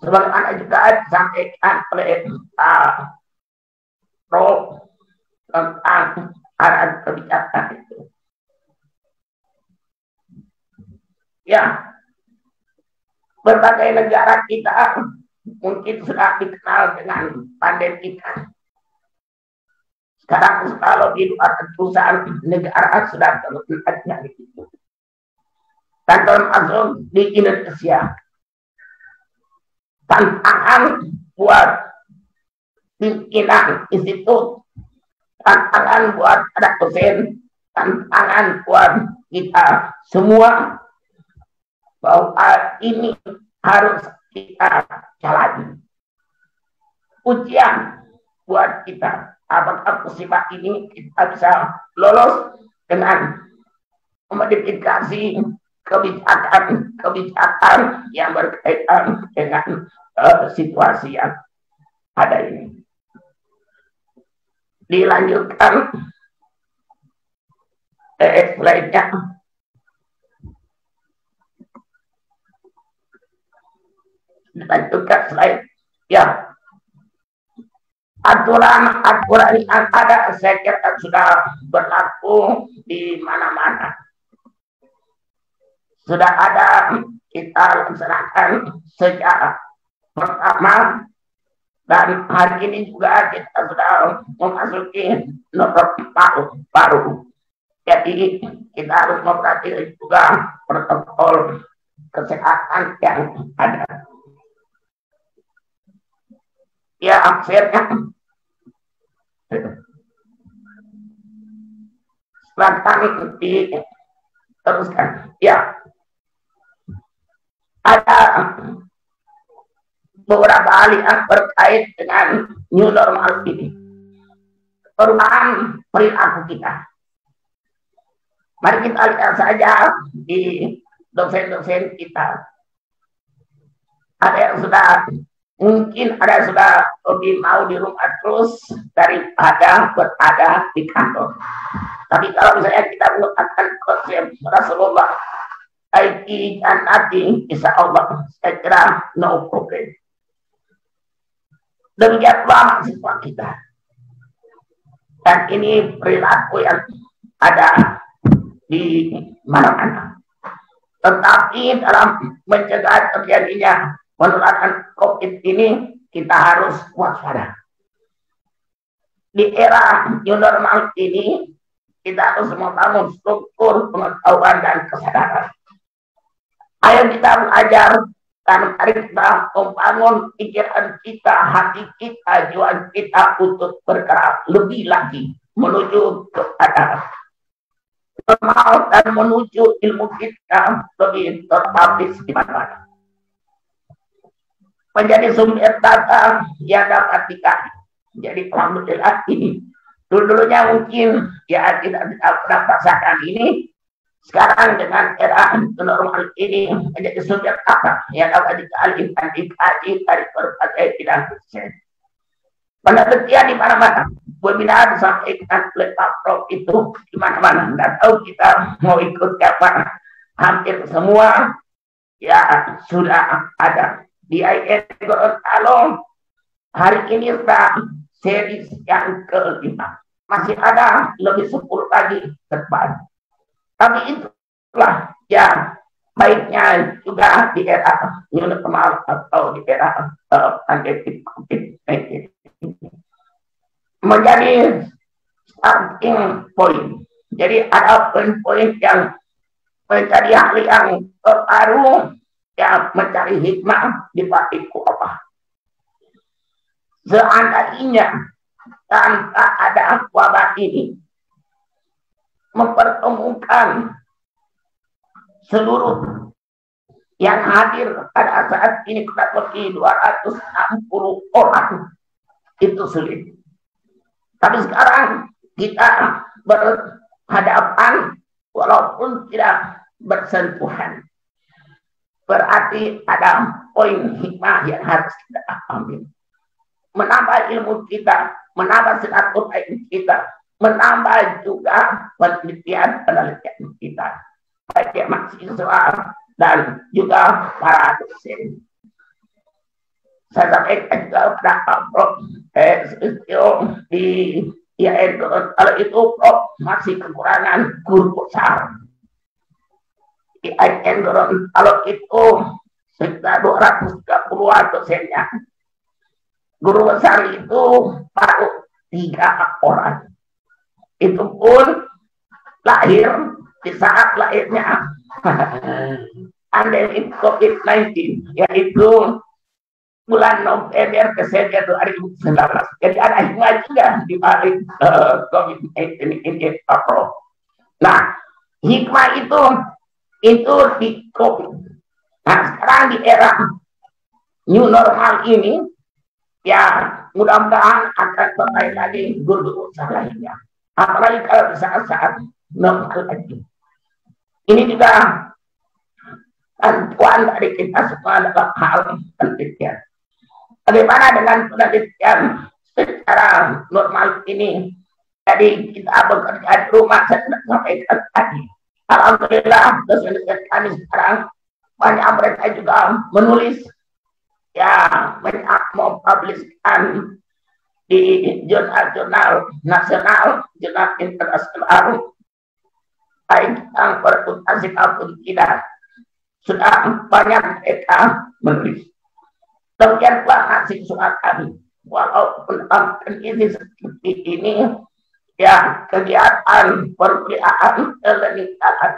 Sebagaimana juga disampaikan oleh Prof tentang arah kebijakan itu. Ya, berbagai negara kita mungkin sudah dikenal dengan pandemi kita. Sekarang kalau di luar perusahaan negara sudah terlihatnya itu. Dan termasuk di Indonesia, tantangan buat pimpinan institut, tantangan buat anak dosen, tantangan buat kita semua bahwa ini harus kita jalani. Ujian buat kita, apakah musibah ini kita bisa lolos dengan modifikasi kebijakan yang berkaitan dengan situasi yang ada ini. Dilanjutkan slide-nya. Dilanjutkan slide. Ya. Aturan yang ada saya kira sudah berlaku di mana-mana. Sudah ada, kita laksanakan sejak pertama, dan hari ini juga kita sudah memasuki nomor baru. Jadi kita harus memperhatikan juga protokol kesehatan yang ada. Ya, akhirnya silakan diteruskan. Ya, ada beberapa hal yang terkait dengan new normal ini. Perubahan perilaku kita. Mari kita lihat saja di dosen-dosen kita. Ada yang sudah, mungkin ada yang sudah lebih mau di rumah terus daripada berada di kantor. Tapi kalau misalnya kita menggunakan konsep Rasulullah, IT dan nanti, insya Allah, saya kira no problem. Demikian pula mahasiswa kita. Dan ini perilaku yang ada di mana-mana. Tetapi dalam mencegah terjadinya penularan COVID ini, kita harus waspada. Di era new normal ini, kita harus membangun struktur pengetahuan dan kesadaran. Ayo kita belajar dan mari kita membangun pikiran kita, hati kita, jiwa kita untuk bergerak lebih lagi menuju kepada normal dan menuju ilmu kita lebih terpapis di mana-mana. Menjadi sumber data yang dapat dikali. Jadi alhamdulillah ini dulunya mungkin ya tidak pernah merasakan ini. Sekarang dengan era normal ini menjadi sumber data yang dapat dikali dan dikaji dari berbagai bidang riset. Penelitian di mana-mana, webinar disampaikan oleh Pak Prof itu di mana-mana. Nggak tahu kita mau ikut kapan. Hampir semua ya sudah ada di IN Gorontalo. Hari ini sudah series yang ke-5. Masih ada lebih 10 lagi ke depan. Tapi itulah ya baiknya juga di era new normal atau di era pandemi COVID-19 menjadi starting point. Jadi ada poin-poin yang menjadi hal yang terbaru yang mencari hikmah di balik apa. Seandainya tanpa ada wabah ini mempertemukan seluruh yang hadir pada saat ini kurang lebih 260 orang, itu sulit. Tapi sekarang kita berhadapan walaupun tidak bersentuhan. Berarti ada poin hikmah yang harus kita ambil. Menambah ilmu kita, menambah silaturahim kita, menambah juga penelitian kita, baik mahasiswa dan juga para dosen. Saya sampaikan juga pada Prof. di ya kalau itu masih kekurangan guru besar. Kalau itu sekitar 230-an dosennya. Guru besar itu baru 3 orang. Itu pun lahir di saat lahirnya pandemi COVID-19, yaitu bulan November Desember 2019. Jadi ada hikmah juga di balik COVID-19 ini. Nah, hikmah itu di COVID. Nah, sekarang di era new normal ini, ya mudah-mudahan akan kembali lagi guru besar lainnya. Apalagi kalau di saat-saat normal lagi. Ini juga bantuan dari kita semua dalam hal penelitian. Bagaimana dengan penelitian secara normal ini? Jadi kita bekerja di rumah, saya sudah sampaikan tadi. Alhamdulillah, dosen-dosen kami sekarang banyak mereka juga menulis, ya mempubliskan di jurnal-jurnal nasional, jurnal internasional, baik yang berputasi maupun tidak. Sudah banyak mereka menulis. Demikian pula mahasiswa kami, walaupun kondisi seperti ini, ya kegiatan perkuliahan meningkat,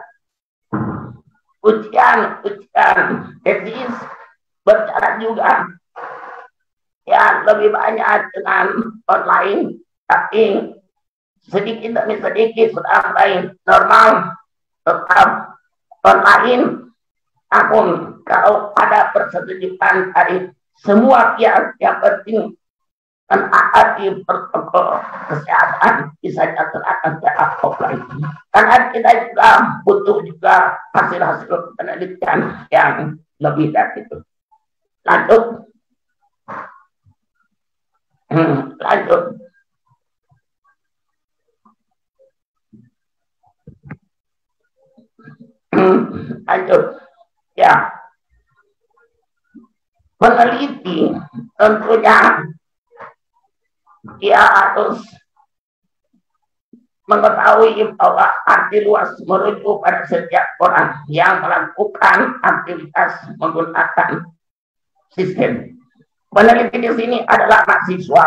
ujian tesis berjalan juga, ya lebih banyak dengan online, tapi sedikit demi sedikit sudah mulai normal, tetap online. Namun kalau ada persetujuan dari semua pihak yang penting menaati protokol kesehatan, bisa dilaksanakan secara offline. Karena kita juga butuh juga hasil-hasil penelitian yang lebih dari itu. Lanjut. Lanjut. Lanjut. Ya. Peneliti tentunya dia harus mengetahui bahwa arti luas merujuk pada setiap orang yang melakukan aktivitas menggunakan sistem. Peneliti di sini adalah mahasiswa,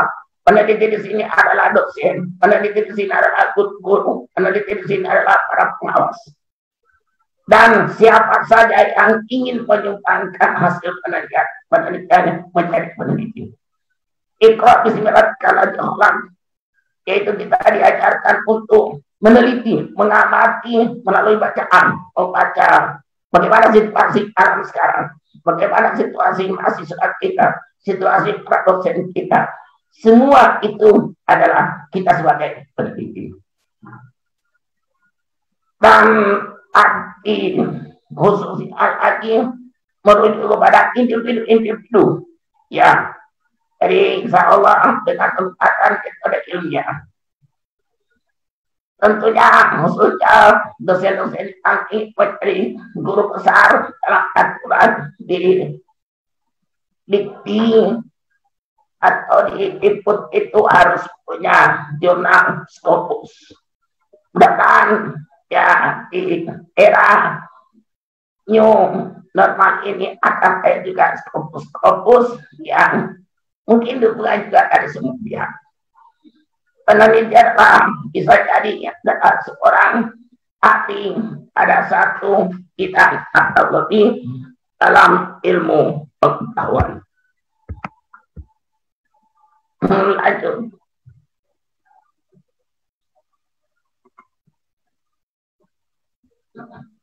peneliti di sini adalah dosen, peneliti di sini adalah guru, peneliti di sini adalah para pengawas. Dan siapa saja yang ingin menyumbangkan hasil penelitian menjadi peneliti. Iqra bismillahirrahmanirrahim, yaitu kita diajarkan untuk meneliti, mengamati melalui bacaan, membaca bagaimana situasi alam sekarang, bagaimana situasi mahasiswa kita, situasi para dosen kita. Semua itu adalah kita sebagai peneliti. Dan arti khusus arti merujuk kepada individu-individu, ya. Jadi insya Allah dengan pendekatan metode ilmiah, tentunya khususnya dosen-dosen kami menjadi guru besar dalam aturan di dikti atau di input itu harus punya jurnal Scopus. Mudah-mudahan ya di era new normal ini akan ada juga Scopus yang mungkin dukungan juga dari semua pihak. Peneliti adalah bisa jadi adalah seorang ahli pada satu bidang atau lebih dalam ilmu pengetahuan. Lanjut.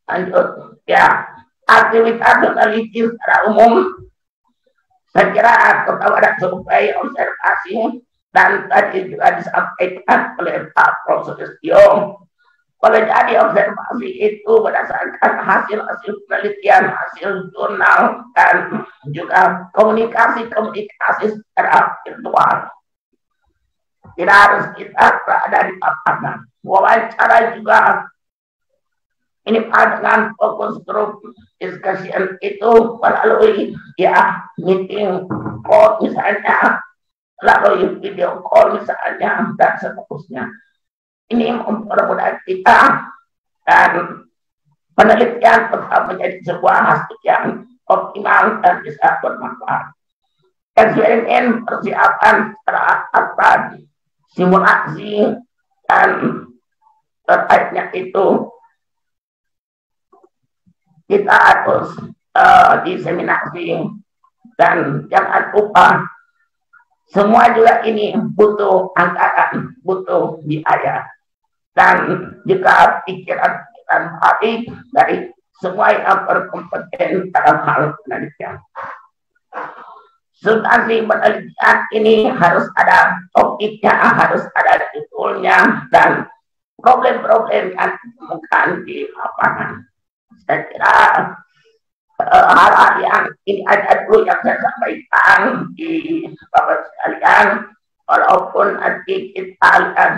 Lanjut. Ya, aktivitas peneliti secara umum saya kira kepada survei observasi dan tadi juga disampaikan oleh Pak Profesor Setio. Boleh jadi observasi itu berdasarkan hasil-hasil penelitian, hasil jurnal, dan juga komunikasi secara virtual. Tidak harus kita berada di lapangan. Wawancara juga ini dengan fokus grup discussion itu melalui ya meeting code misalnya, lalu video call misalnya, dan seterusnya. Ini mempermudah kita, dan penelitian tetap menjadi sebuah hasil yang optimal dan bisa bermanfaat. Eksperimen persiapan secara akad, simulasi, dan terkaitnya itu kita harus diseminasi, dan jangan lupa semua juga ini butuh anggaran, butuh biaya, dan jika pikiran baik dari semua yang berkompeten dalam hal penelitian. Substansi penelitian ini harus ada topiknya, harus ada judulnya, dan problem-problem yang ditemukan di lapangan. Saya kira hal-hal yang ini aja dulu yang saya sampaikan di Bapak sekalian, walaupun nanti kita lihat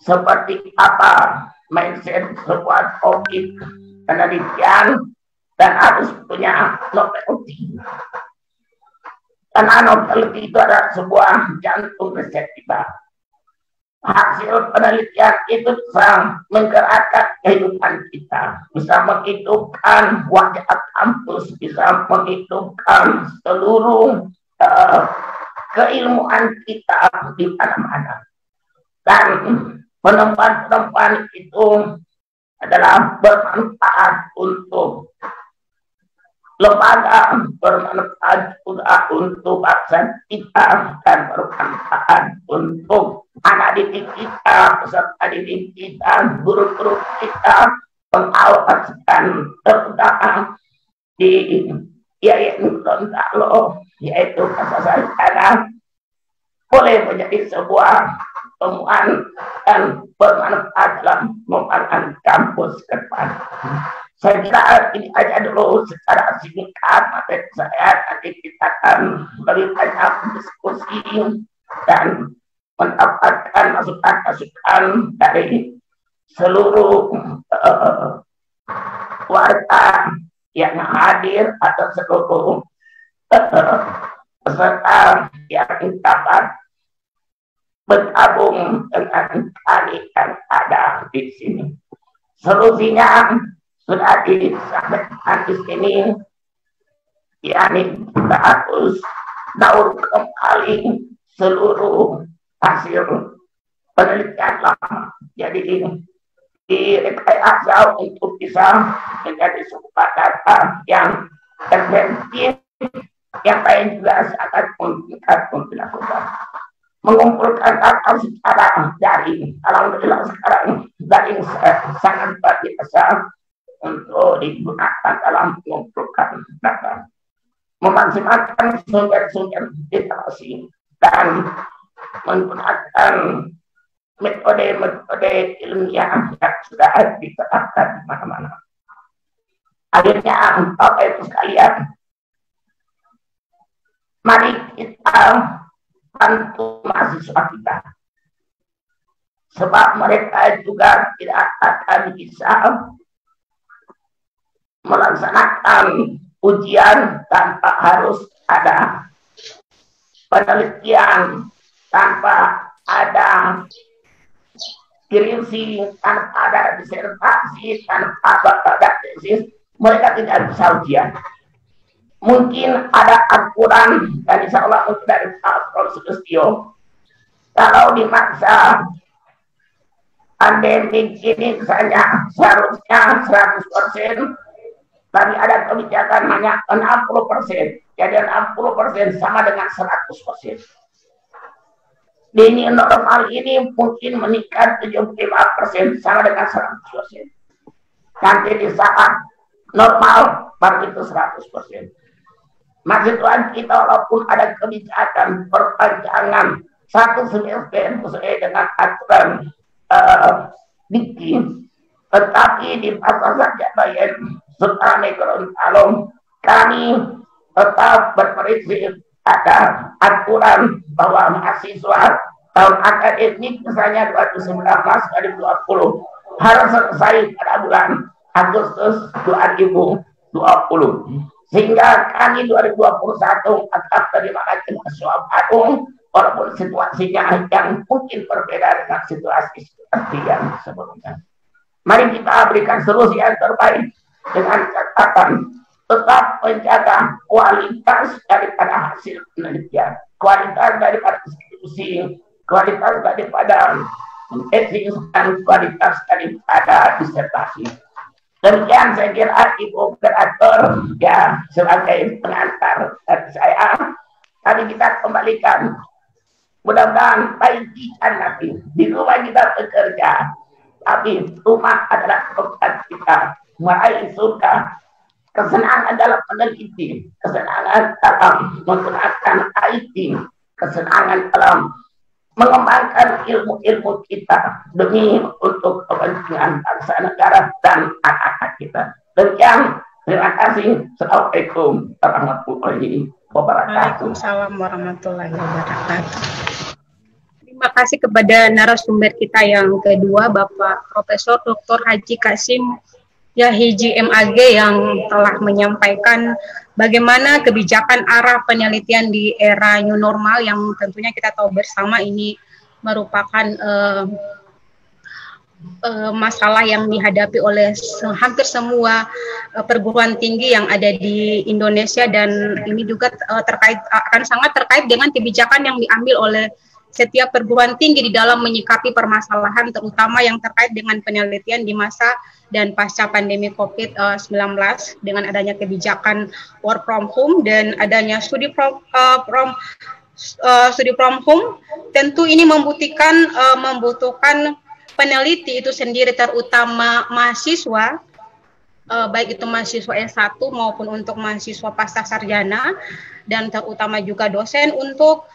seperti apa mindset sebuah topik penelitian, dan harus punya novelty. Karena novelty itu adalah sebuah jantung riset kita. Hasil penelitian itu bisa menggerakkan kehidupan kita, bisa menghidupkan wajah kampus, bisa menghidupkan seluruh keilmuan kita di mana-mana. Dan penemuan-penemuan itu adalah bermanfaat untuk lembaga, bermanfaat juga untuk bangsa kita, dan bermanfaat untuk anak didik kita, peserta didik kita, guru-guru kita, pengawas dan terutama di IAIN Gorontalo, yaitu bahasa sarjana, boleh menjadi sebuah temuan dan bermanfaat dalam membangun kampus ke depan. Saya kira ini aja dulu secara singkat materi saya. Nanti kita akan lebih banyak diskusi dan mendapatkan masukan-masukan dari seluruh warga yang hadir atau seluruh peserta yang dapat bergabung dengan kami yang ada di sini. Solusinya sudah disampaikan di sini, yakni kita harus daur kembali seluruh hasil penelitian lama. Jadi direkayasa untuk bisa menjadi sebuah data yang efektif, yang lain juga sangat memungkinkan untuk dilakukan. Mengumpulkan data secara daring, alhamdulillah sekarang daring sangat biasa untuk digunakan dalam mengumpulkan data, memaksimalkan sumber-sumber literasi, dan menggunakan metode-metode ilmiah yang sudah diterapkan di mana-mana. Akhirnya, Bapak Ibu sekalian, mari kita bantu mahasiswa kita, sebab mereka juga tidak akan bisa melaksanakan ujian tanpa harus ada penelitian, tanpa ada skripsi, tanpa ada disertasi, tanpa ada tesis. Mereka tidak bisa ujian. Mungkin ada aturan, dan insya Allah mungkin dari Pak Sulistyo, kalau di masa pandemi ini misalnya seharusnya 100%, tapi ada kebijakan hanya 60%, jadi 60% sama dengan 100%. Di normal ini mungkin meningkat 75% sama dengan 100%. Nanti di saat normal baru itu 100%. Mahasiswa kita walaupun ada kebijakan perpanjangan 1 semester sesuai dengan aturan bikin, tetapi di pasar sarjana Sultan Gorontalo kami tetap berprinsip ada aturan bahwa mahasiswa tahun akademik misalnya 2019-2020 harus selesai pada bulan Agustus 2020, Sehingga kami 2021 tetap terima kasih Ketua Agung, walaupun situasinya yang mungkin berbeda dengan situasi seperti yang sebelumnya. Mari kita berikan solusi yang terbaik dengan catatan tetap menjaga kualitas daripada hasil penelitian, kualitas daripada institusi, kualitas daripada tesis, dan kualitas daripada disertasi. Demikian saya kira Ibu Moderator ya sebagai pengantar dari saya. Tadi kita kembalikan. Mudah-mudahan baik kita nanti di rumah kita bekerja, tapi rumah adalah tempat kita meraih surga. Kesenangan dalam meneliti, kesenangan dalam menggunakan IT, kesenangan dalam mengembangkan ilmu-ilmu kita demi untuk kepentingan bangsa negara dan anak-anak kita. Demikian, terima kasih. Assalamualaikum warahmatullahi wabarakatuh. Waalaikumsalam warahmatullahi wabarakatuh. Terima kasih kepada narasumber kita yang kedua, Bapak Profesor Dr. Haji Kasim Yahiji MAG, yang telah menyampaikan bagaimana kebijakan arah penelitian di era new normal yang tentunya kita tahu bersama ini merupakan masalah yang dihadapi oleh hampir semua perguruan tinggi yang ada di Indonesia, dan ini juga akan sangat terkait dengan kebijakan yang diambil oleh setiap perguruan tinggi di dalam menyikapi permasalahan terutama yang terkait dengan penelitian di masa dan pasca pandemi COVID-19 dengan adanya kebijakan work from home dan adanya studi from home. Tentu ini membutuhkan peneliti itu sendiri, terutama mahasiswa, baik itu mahasiswa S1 maupun untuk mahasiswa pasca sarjana, dan terutama juga dosen untuk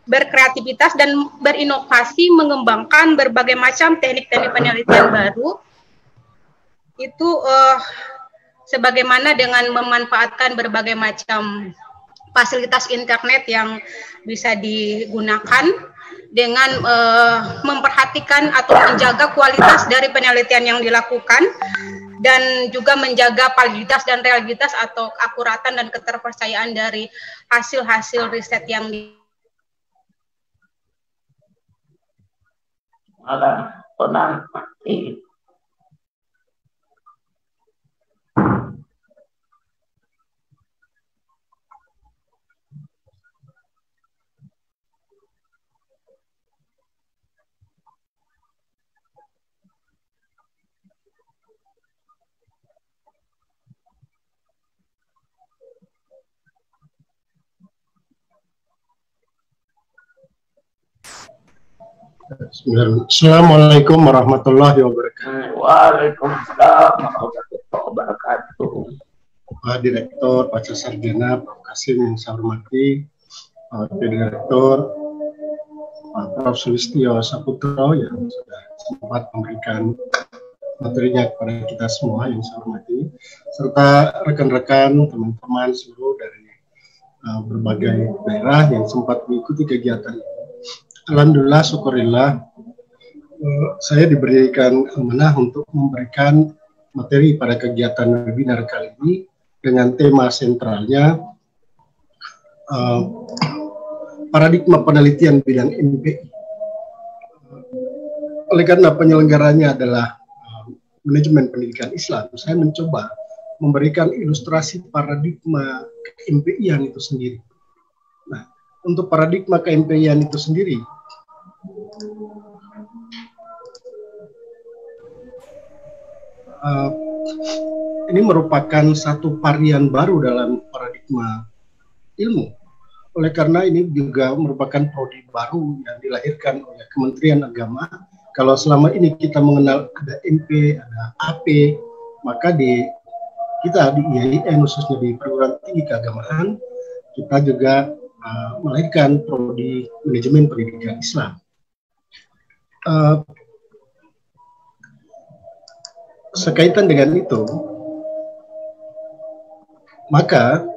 berkreativitas dan berinovasi mengembangkan berbagai macam teknik-teknik penelitian baru itu sebagaimana dengan memanfaatkan berbagai macam fasilitas internet yang bisa digunakan dengan memperhatikan atau menjaga kualitas dari penelitian yang dilakukan dan juga menjaga validitas dan realitas atau keakuratan dan keterpercayaan dari hasil-hasil riset yang tenang mati. Assalamualaikum warahmatullahi wabarakatuh. Waalaikumsalam warahmatullahi wabarakatuh. Pak Direktur, Pak Sarjana, Prof. Kasim yang saya hormati, Pak Direktur, Pak Prof. Sulistyo Saputro yang sudah sempat memberikan materinya kepada kita semua yang saya hormati, serta rekan-rekan, teman-teman seluruh dari berbagai daerah yang sempat mengikuti kegiatan ini. Alhamdulillah, syukurillah, saya diberikan amanah untuk memberikan materi pada kegiatan webinar kali ini dengan tema sentralnya paradigma penelitian bidang MPI. Oleh karena penyelenggaranya adalah manajemen pendidikan Islam, saya mencoba memberikan ilustrasi paradigma ke-MPI-an itu sendiri. Nah, untuk paradigma ke-MPI-an itu sendiri, ini merupakan satu varian baru dalam paradigma ilmu. Oleh karena ini juga merupakan prodi baru yang dilahirkan oleh Kementerian Agama. Kalau selama ini kita mengenal ada MP, ada AP, maka kita di IAIN, khususnya di perguruan tinggi keagamaan, kita juga melahirkan prodi manajemen pendidikan Islam. Sekaitan dengan itu, maka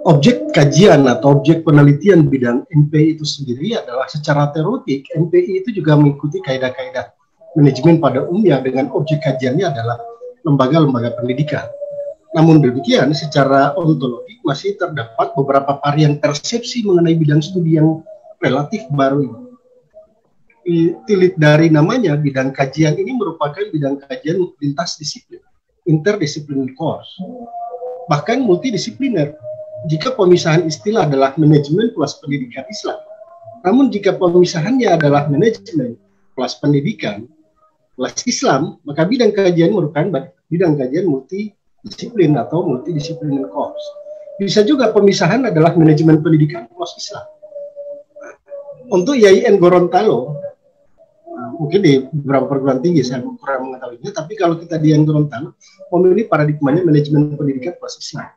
objek kajian atau objek penelitian bidang MPI itu sendiri adalah secara teoretik, MPI itu juga mengikuti kaidah-kaidah manajemen pada umumnya dengan objek kajiannya adalah lembaga-lembaga pendidikan. Namun demikian, secara ontologi masih terdapat beberapa varian persepsi mengenai bidang studi yang relatif baru ini. Dari namanya, bidang kajian ini merupakan bidang kajian lintas disiplin, interdisciplinary course, bahkan multidisipliner. Jika pemisahan istilah adalah manajemen plus pendidikan Islam, namun jika pemisahannya adalah manajemen plus pendidikan plus Islam, maka bidang kajian merupakan bidang kajian multidisiplin atau multidisipliner course. Bisa juga pemisahan adalah manajemen pendidikan plus Islam. Untuk IAIN Gorontalo, mungkin di beberapa perguruan tinggi saya kurang mengetahuinya, tapi kalau kita di IAIN Gorontalo, memilih paradigmanya manajemen pendidikan plus Islam.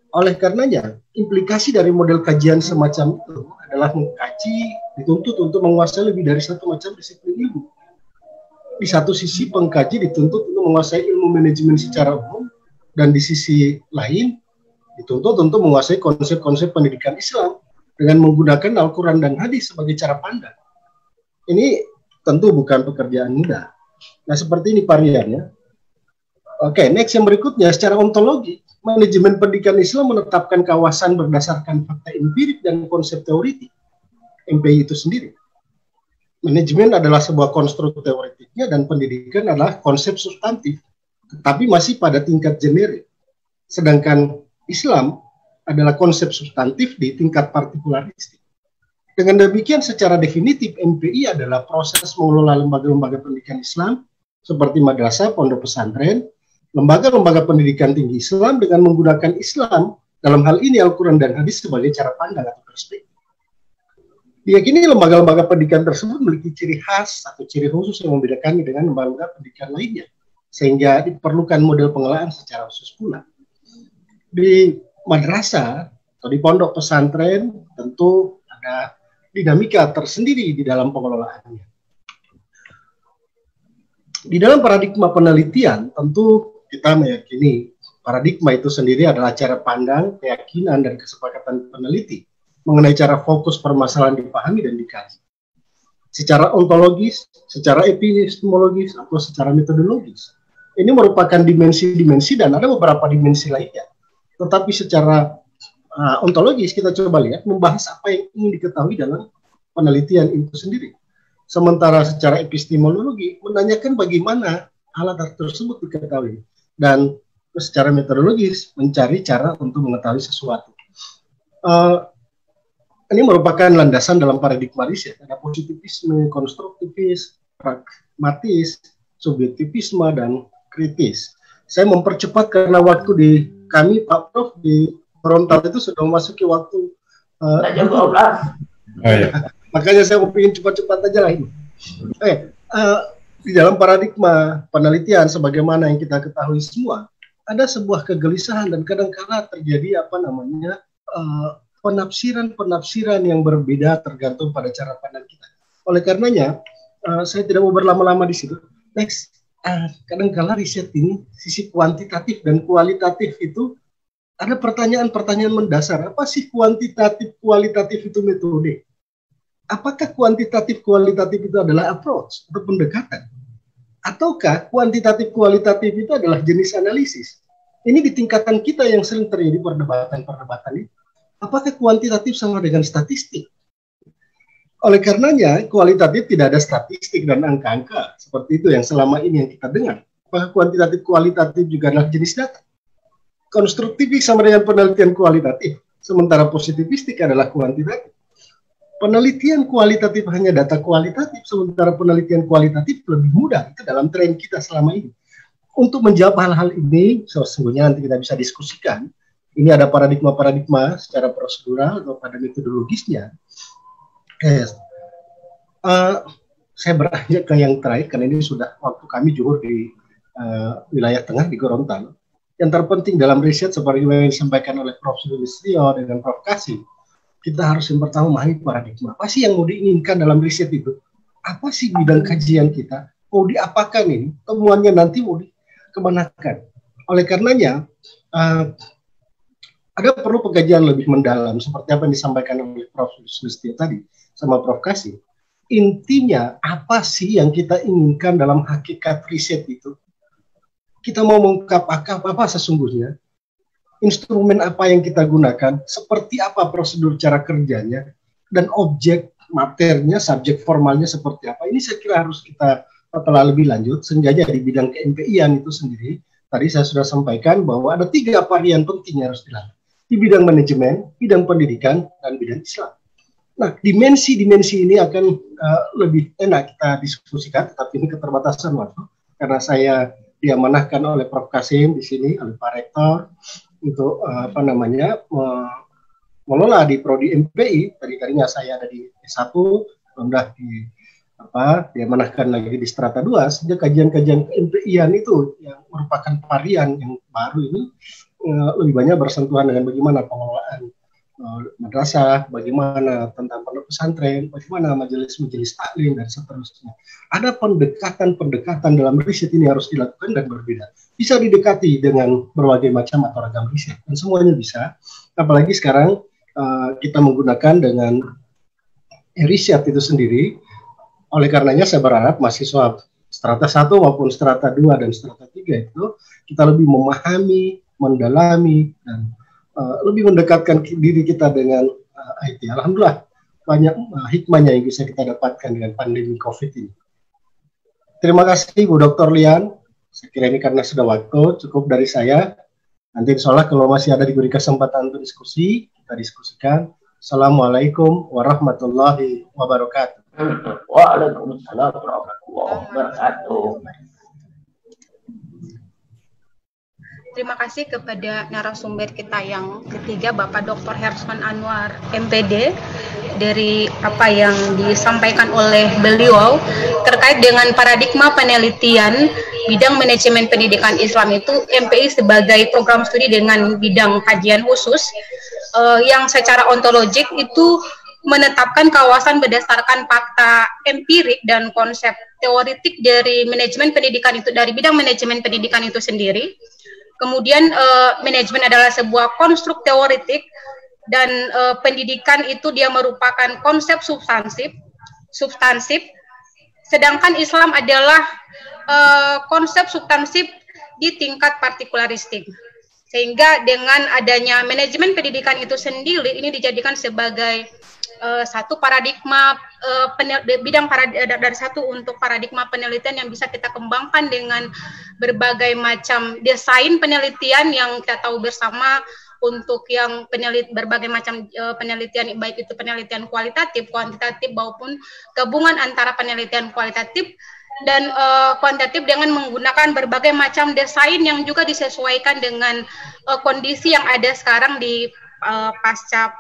Oleh karenanya, implikasi dari model kajian semacam itu adalah mengkaji, dituntut untuk menguasai lebih dari satu macam disiplin ilmu. Di satu sisi, pengkaji dituntut untuk menguasai ilmu manajemen secara umum, dan di sisi lain, dituntut untuk menguasai konsep-konsep pendidikan Islam dengan menggunakan Al-Quran dan hadis sebagai cara pandang. Ini tentu bukan pekerjaan mudah. Nah, seperti ini variannya. Oke, next yang berikutnya, secara ontologi, manajemen pendidikan Islam menetapkan kawasan berdasarkan fakta empirik dan konsep teoritik, MPI itu sendiri. Manajemen adalah sebuah konstruk teoritiknya dan pendidikan adalah konsep substantif, tetapi masih pada tingkat generik. Sedangkan Islam adalah konsep substantif di tingkat partikularistik. Dengan demikian, secara definitif, MPI adalah proses mengelola lembaga-lembaga pendidikan Islam seperti madrasah, pondok pesantren, lembaga-lembaga pendidikan tinggi Islam dengan menggunakan Islam, dalam hal ini Al-Quran dan hadis sebagai cara pandang atau perspektif. Diyakini lembaga-lembaga pendidikan tersebut memiliki ciri khas atau ciri khusus yang membedakannya dengan lembaga pendidikan lainnya, sehingga diperlukan model pengelolaan secara khusus pula. Di madrasah atau di pondok pesantren tentu ada dinamika tersendiri di dalam pengelolaannya. Di dalam paradigma penelitian, tentu kita meyakini paradigma itu sendiri adalah cara pandang, keyakinan, dan kesepakatan peneliti mengenai cara fokus permasalahan dipahami dan dikaji. Secara ontologis, secara epistemologis, atau secara metodologis. Ini merupakan dimensi-dimensi dan ada beberapa dimensi lainnya. Tetapi secara ontologis kita coba lihat, membahas apa yang ingin diketahui dalam penelitian itu sendiri. Sementara secara epistemologi menanyakan bagaimana alat tersebut diketahui. Dan secara metodologis mencari cara untuk mengetahui sesuatu. Ini merupakan landasan dalam paradigma riset. Ada positivisme, konstruktivis, pragmatis, subjektivisme, dan kritis. Saya mempercepat karena waktu di kami, Pak Prof, di Gorontalo itu sudah memasuki waktu jam 12. Makanya saya mau ingin cepat-cepat aja lah ini. Di dalam paradigma penelitian sebagaimana yang kita ketahui semua, ada sebuah kegelisahan dan kadang-kala terjadi penafsiran-penafsiran yang berbeda tergantung pada cara pandang kita. Oleh karenanya, saya tidak mau berlama-lama di situ. Next, kadang-kala riset ini sisi kuantitatif dan kualitatif itu ada pertanyaan-pertanyaan mendasar. Apa sih kuantitatif, kualitatif itu metode? Apakah kuantitatif kualitatif itu adalah approach atau pendekatan? Ataukah kuantitatif kualitatif itu adalah jenis analisis? Ini di tingkatan kita yang sering terjadi perdebatan-perdebatan ini. Apakah kuantitatif sama dengan statistik? Oleh karenanya, kualitatif tidak ada statistik dan angka-angka seperti itu yang selama ini yang kita dengar. Apakah kuantitatif kualitatif juga adalah jenis data? Konstruktivis sama dengan penelitian kualitatif, sementara positivistik adalah kuantitatif. Penelitian kualitatif hanya data kualitatif, sementara penelitian kualitatif lebih mudah. Itu dalam tren kita selama ini. Untuk menjawab hal-hal ini, sesungguhnya nanti kita bisa diskusikan. Ini ada paradigma-paradigma secara prosedural atau pada metodologisnya. Saya beranjak ke yang terakhir, karena ini sudah waktu kami zuhur di wilayah tengah di Gorontalo. Yang terpenting dalam riset seperti yang disampaikan oleh Prof. Sulistyo dan Prof. Kasim, kita harus yang pertama memahami paradigma. Apa sih yang mau diinginkan dalam riset itu? Apa sih bidang kajian kita? Mau diapakan ini? Temuannya nanti mau dikemanakan? Oleh karenanya, ada perlu pengkajian lebih mendalam, seperti apa yang disampaikan oleh Prof. Sulistyo tadi, sama Prof. Kasim. Intinya, apa sih yang kita inginkan dalam hakikat riset itu? kita mau mengungkap apa sesungguhnya, instrumen apa yang kita gunakan, seperti apa prosedur cara kerjanya, dan objek materinya, subjek formalnya seperti apa. Ini saya kira harus kita telah lebih lanjut, sengaja di bidang ke-MPI-an itu sendiri. Tadi saya sudah sampaikan bahwa ada 3 varian penting yang harus dilakukan. Di bidang manajemen, bidang pendidikan, dan bidang Islam. Nah, dimensi-dimensi ini akan lebih enak kita diskusikan, tapi ini keterbatasan waktu, karena saya diamanahkan oleh Prof. Kasim di sini, oleh Pak Rektor, untuk mengelola di Prodi MPI. Tadinya saya ada di S1, sudah diamanahkan lagi di Strata 2, sehingga kajian-kajian MPI-an itu yang merupakan varian yang baru ini lebih banyak bersentuhan dengan bagaimana pengelolaan madrasah, bagaimana tentang pondok pesantren, bagaimana majelis-majelis taklim, dan seterusnya. Ada pendekatan dalam riset ini harus dilakukan dan berbeda. Bisa didekati dengan berbagai macam atau ragam riset, dan semuanya bisa. Apalagi sekarang kita menggunakan dengan riset itu sendiri. Oleh karenanya saya berharap mahasiswa strata 1 maupun strata 2 dan strata 3 itu kita lebih memahami, mendalami, dan lebih mendekatkan diri kita dengan IT. Alhamdulillah banyak hikmahnya yang bisa kita dapatkan dengan pandemi COVID ini. Terima kasih Bu Dr. Lian. Saya kira ini karena sudah waktu, cukup dari saya. Nanti insya Allah kalau masih ada diberi kesempatan untuk diskusi, kita diskusikan. Assalamualaikum warahmatullahi wabarakatuh. Waalaikumsalam warahmatullahi wabarakatuh. Terima kasih kepada narasumber kita yang ketiga, Bapak Dr. Hersman Anwar, MPD, dari apa yang disampaikan oleh beliau terkait dengan paradigma penelitian bidang manajemen pendidikan Islam itu MPI sebagai program studi dengan bidang kajian khusus yang secara ontologik itu menetapkan kawasan berdasarkan fakta empirik dan konsep teoritik dari manajemen pendidikan itu, dari bidang manajemen pendidikan itu sendiri. Kemudian manajemen adalah sebuah konstruk teoritik dan pendidikan itu dia merupakan konsep substansif, sedangkan Islam adalah konsep substansif di tingkat partikularistik. Sehingga dengan adanya manajemen pendidikan itu sendiri ini dijadikan sebagai satu paradigma dari satu untuk paradigma penelitian yang bisa kita kembangkan dengan berbagai macam desain penelitian yang kita tahu bersama untuk yang berbagai macam penelitian, baik itu penelitian kualitatif, kuantitatif maupun gabungan antara penelitian kualitatif dan kuantitatif dengan menggunakan berbagai macam desain yang juga disesuaikan dengan kondisi yang ada sekarang di pasca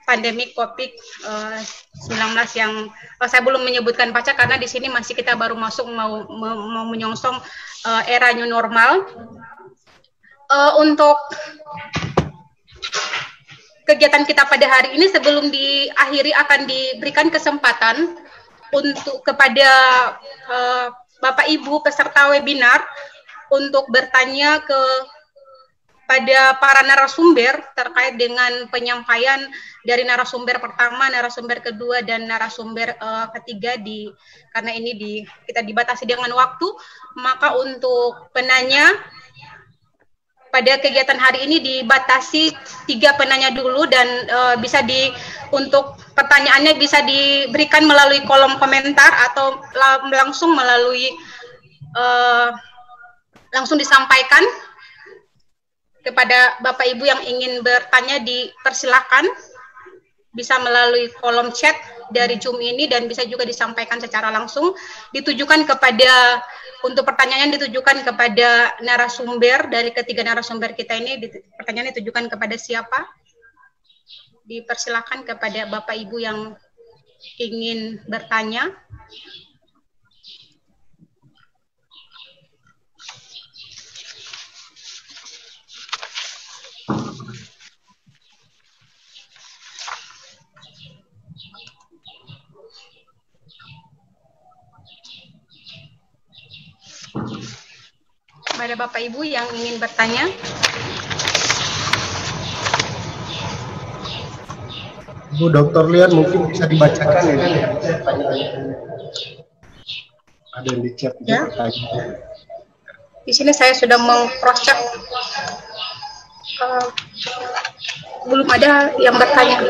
pandemi COVID-19 yang saya belum menyebutkan pasca karena di sini masih kita baru masuk mau menyongsong era new normal. Untuk kegiatan kita pada hari ini sebelum diakhiri akan diberikan kesempatan untuk kepada Bapak Ibu peserta webinar untuk bertanya pada para narasumber terkait dengan penyampaian dari narasumber pertama, narasumber kedua, dan narasumber ketiga karena ini kita dibatasi dengan waktu, maka untuk penanya pada kegiatan hari ini dibatasi 3 penanya dulu dan untuk pertanyaannya bisa diberikan melalui kolom komentar atau langsung langsung disampaikan. Kepada Bapak Ibu yang ingin bertanya dipersilahkan bisa melalui kolom chat dari Zoom ini dan bisa juga disampaikan secara langsung. Untuk pertanyaan ditujukan kepada narasumber dari ketiga narasumber kita ini. Pertanyaan ditujukan kepada siapa? Dipersilahkan kepada Bapak Ibu yang ingin bertanya. Kepada Bapak Ibu yang ingin bertanya. Bu Dr. Lian mungkin bisa dibacakan ya. Ada yang di chat ya. Di sini saya sudah meng-cross check. Belum ada yang bertanya.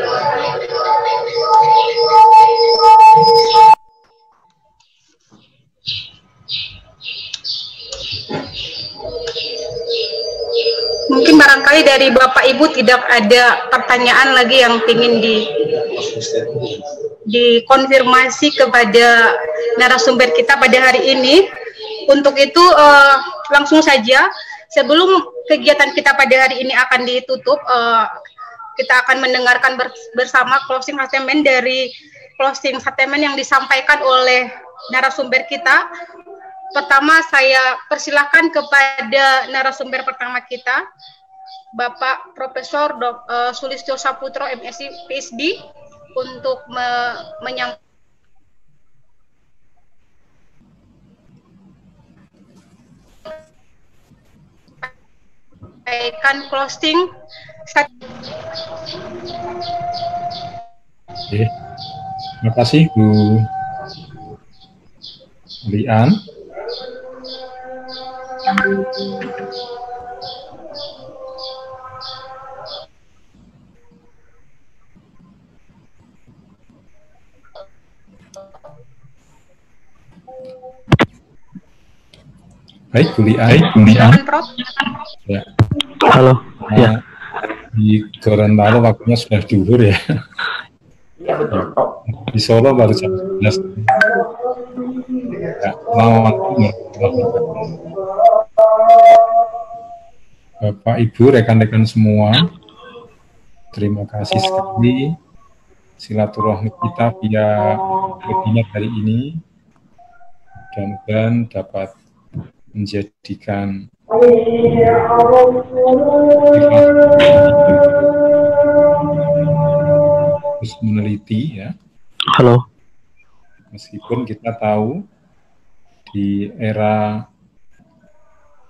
Mungkin barangkali dari Bapak Ibu tidak ada pertanyaan lagi yang ingin dikonfirmasi kepada narasumber kita pada hari ini. Untuk itu langsung saja sebelum kegiatan kita pada hari ini akan ditutup, kita akan mendengarkan bersama closing statement yang disampaikan oleh narasumber kita. Pertama, saya persilahkan kepada narasumber pertama kita, Bapak Profesor Sulistyo Saputro, MSc, PhD, untuk menyampaikan closing. Oke, terima kasih Bu Lian. Baik, Bu Lian. Ya. Halo. Ya. Di Gorontalo waktunya sudah duhur ya. Iya betul. Di Solo baru jam 11. Ya, selamat Bapak, Ibu, rekan-rekan semua, terima kasih sekali silaturahmi kita via webinar hari ini. Mudah-mudahan dapat menjadikan terus meneliti ya. Halo. Meskipun kita tahu di era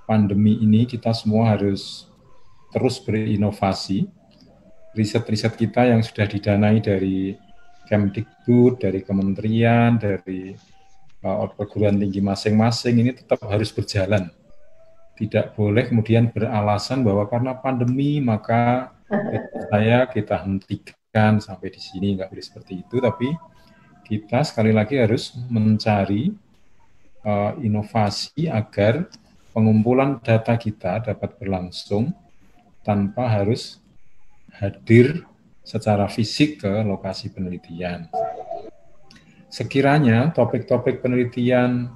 pandemi ini kita semua harus terus berinovasi. Riset-riset kita yang sudah didanai dari Kemdikbud, dari kementerian, dari perguruan tinggi masing-masing ini tetap harus berjalan. Tidak boleh kemudian beralasan bahwa karena pandemi maka kita hentikan sampai di sini, nggak boleh seperti itu. Tapi kita sekali lagi harus mencari inovasi agar pengumpulan data kita dapat berlangsung tanpa harus hadir secara fisik ke lokasi penelitian. Sekiranya topik-topik penelitian,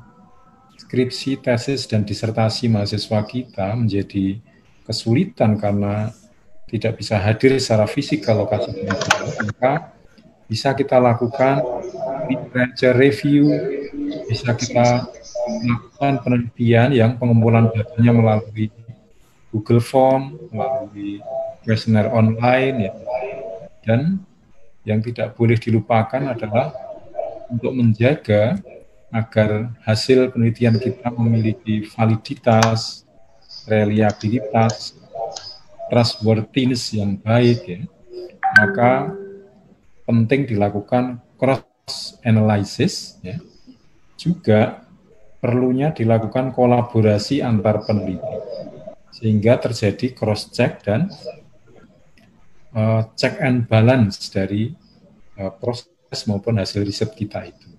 skripsi, tesis, dan disertasi mahasiswa kita menjadi kesulitan karena tidak bisa hadir secara fisik ke lokasi penelitian, maka bisa kita lakukan literature review, bisa kita melakukan penelitian yang pengumpulan datanya melalui Google Form, melalui kuesioner online, ya. Dan yang tidak boleh dilupakan adalah untuk menjaga agar hasil penelitian kita memiliki validitas, reliabilitas, trustworthiness yang baik, ya. Maka penting dilakukan cross analysis, ya. Juga perlunya dilakukan kolaborasi antar peneliti sehingga terjadi cross check dan check and balance dari proses maupun hasil riset kita itu.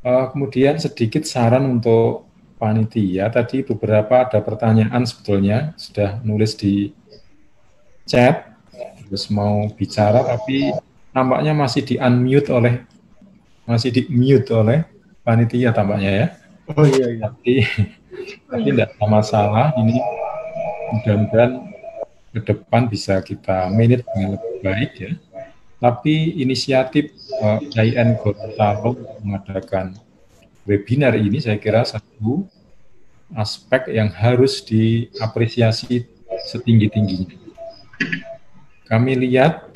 Kemudian sedikit saran untuk panitia, tadi beberapa ada pertanyaan sebetulnya sudah nulis di chat, terus mau bicara tapi tampaknya masih di-mute oleh panitia tampaknya ya. Oh iya. Tapi tidak ada masalah, ini mudah-mudahan ke depan bisa kita manage dengan lebih baik ya. Tapi inisiatif IAIN Gorontalo mengadakan webinar ini saya kira satu aspek yang harus diapresiasi setinggi-tingginya. Kami lihat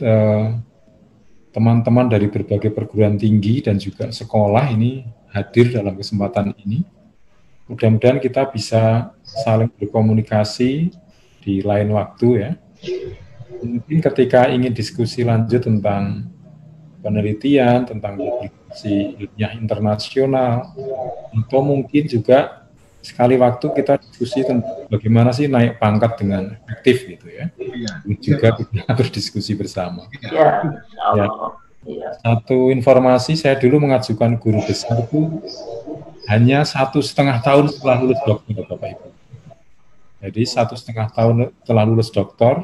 teman-teman dari berbagai perguruan tinggi dan juga sekolah ini hadir dalam kesempatan ini. Mudah-mudahan kita bisa saling berkomunikasi di lain waktu ya. Mungkin ketika ingin diskusi lanjut tentang penelitian, tentang publikasi ilmiah internasional, atau mungkin juga sekali waktu kita diskusi tentang bagaimana sih naik pangkat dengan efektif gitu ya. Juga kita harus diskusi bersama. Ya. Satu informasi, saya dulu mengajukan guru besar itu hanya 1,5 tahun setelah lulus dokter, Bapak Ibu. Jadi 1,5 tahun setelah lulus dokter,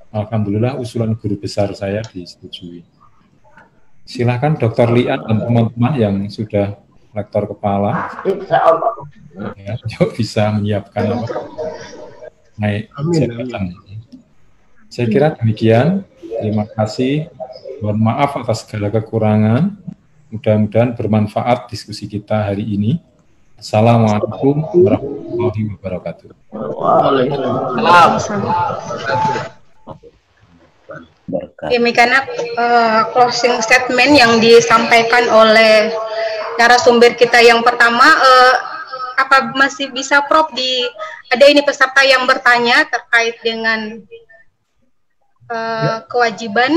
alhamdulillah usulan guru besar saya disetujui. Silakan Dr. Lian dan teman-teman yang sudah lektor kepala, ya, bisa menyiapkan naik jabatan. Saya kira demikian. Terima kasih. Mohon maaf atas segala kekurangan. Mudah-mudahan bermanfaat diskusi kita hari ini. Assalamualaikum warahmatullahi wabarakatuh. Demikian closing statement yang disampaikan oleh narasumber kita yang pertama. Apa masih bisa Prof ada ini peserta yang bertanya terkait dengan kewajiban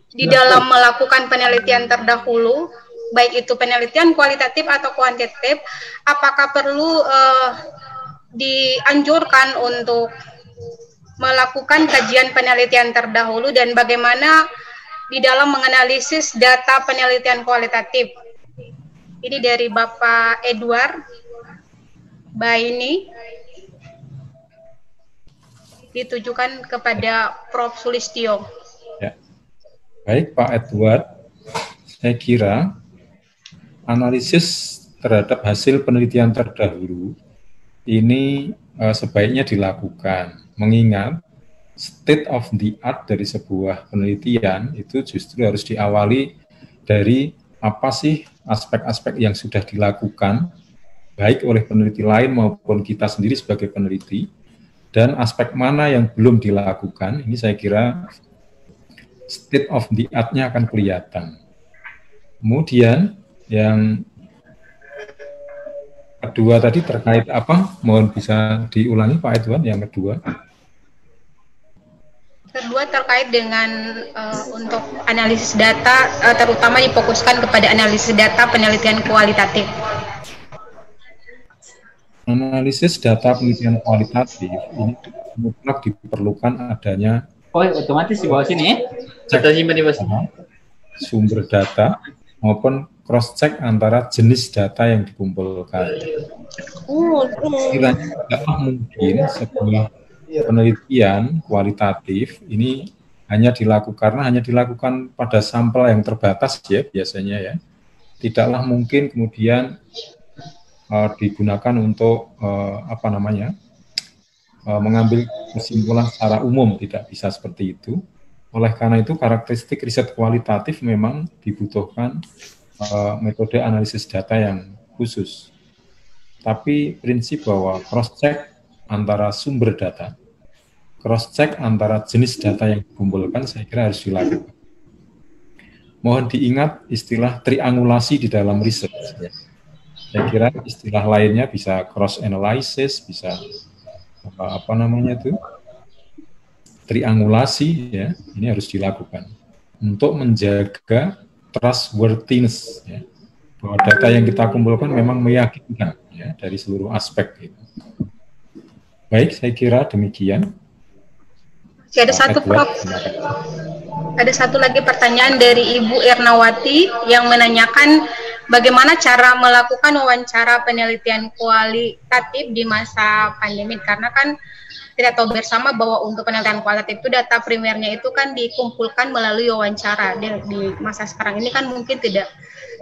di dalam melakukan penelitian terdahulu, baik itu penelitian kualitatif atau kuantitatif, apakah perlu dianjurkan untuk melakukan kajian penelitian terdahulu, dan bagaimana di dalam menganalisis data penelitian kualitatif. Ini dari Bapak Edward Baini, ditujukan kepada Prof. Sulistyo. Ya. Baik Pak Edward, saya kira analisis terhadap hasil penelitian terdahulu ini sebaiknya dilakukan, mengingat state of the art dari sebuah penelitian itu justru harus diawali dari apa sih aspek-aspek yang sudah dilakukan baik oleh peneliti lain maupun kita sendiri sebagai peneliti, dan aspek mana yang belum dilakukan. Ini saya kira state of the art-nya akan kelihatan. Kemudian yang kedua tadi terkait apa? Mohon bisa diulangi Pak Edwan, yang kedua. Kedua terkait dengan untuk analisis data, terutama difokuskan kepada analisis data penelitian kualitatif. Analisis data penelitian kualitatif ini mutlak diperlukan adanya otomatis di bawah sini ya? Simpan di bawah sini. Sumber data maupun cross check antara jenis data yang dikumpulkan. Kiranya tidaklah mungkin sebuah penelitian kualitatif ini hanya dilakukan pada sampel yang terbatas ya biasanya ya. Tidaklah mungkin kemudian digunakan untuk mengambil kesimpulan secara umum, tidak bisa seperti itu. Oleh karena itu karakteristik riset kualitatif memang dibutuhkan metode analisis data yang khusus. Tapi prinsip bahwa cross check antara sumber data, cross check antara jenis data yang dikumpulkan saya kira harus dilakukan. Mohon diingat istilah triangulasi di dalam riset. Saya kira istilah lainnya bisa cross analysis, bisa triangulasi ya. Ini harus dilakukan untuk menjaga trustworthiness ya, bahwa data yang kita kumpulkan memang meyakinkan ya dari seluruh aspek gitu. Baik, saya kira demikian. Ada satu Prof. Ada satu lagi pertanyaan dari Ibu Ernawati yang menanyakan bagaimana cara melakukan wawancara penelitian kualitatif di masa pandemi, karena kan tidak tahu bersama bahwa untuk penelitian kualitatif itu data primernya itu kan dikumpulkan melalui wawancara. Di masa sekarang ini kan mungkin tidak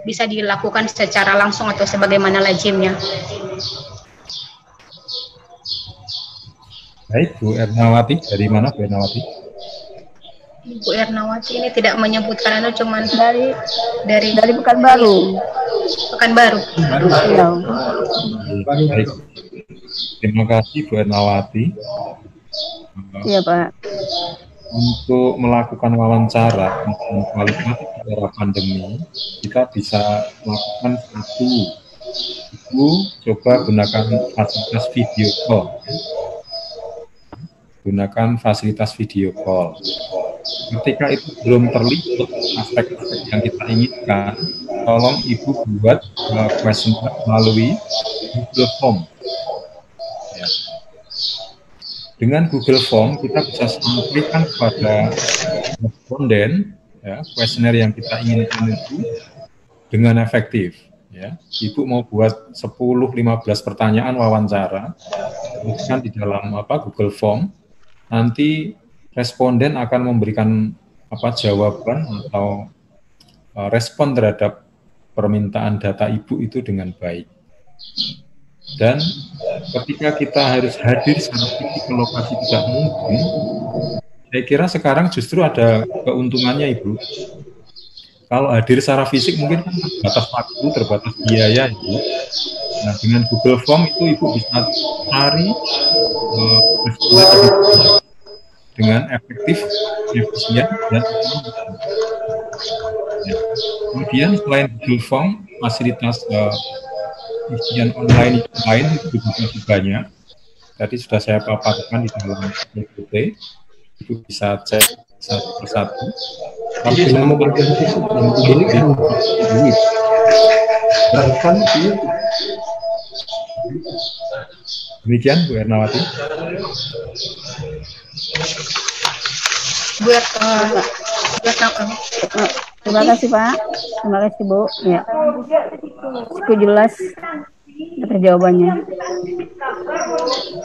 bisa dilakukan secara langsung atau sebagaimana lazimnya. Baik, Bu Ernawati, dari mana Bu Ernawati? Bu Ernawati ini tidak menyebutkan, cuman dari Pekanbaru. Pekanbaru. Iya. Baik. Terima kasih Bu Ernawati. Iya Pak. Untuk melakukan wawancara tentang kualitatif di era pandemi, kita bisa melakukan coba gunakan fasilitas video call. Gunakan fasilitas video call. Ketika itu belum terlibat aspek-aspek yang kita inginkan, tolong Ibu buat questionnaire melalui Google Form. Dengan Google Form kita bisa sampaikan kepada responden ya, kuesioner yang kita inginkan itu dengan efektif. Ya, Ibu mau buat 10-15 pertanyaan wawancara, tuliskan di dalam Google Form. Nanti responden akan memberikan jawaban atau respon terhadap permintaan data Ibu itu dengan baik. Dan ketika kita harus hadir secara fisik ke lokasi tidak mungkin, saya kira sekarang justru ada keuntungannya Ibu. Kalau hadir secara fisik mungkin kan terbatas waktu, terbatas biaya Ibu. Nah, dengan Google Form itu Ibu bisa cari dengan efektif, efisien, dan kemudian selain Google Form, fasilitas ujian online lain itu juga masih banyak. Tadi sudah saya paparkan di dalam PPT, itu bisa cek satu persatu. Tapi semua demikian Bu Ernawati. Terima kasih Pak, terima kasih Bu. Ya, cukup jelas atas jawabannya.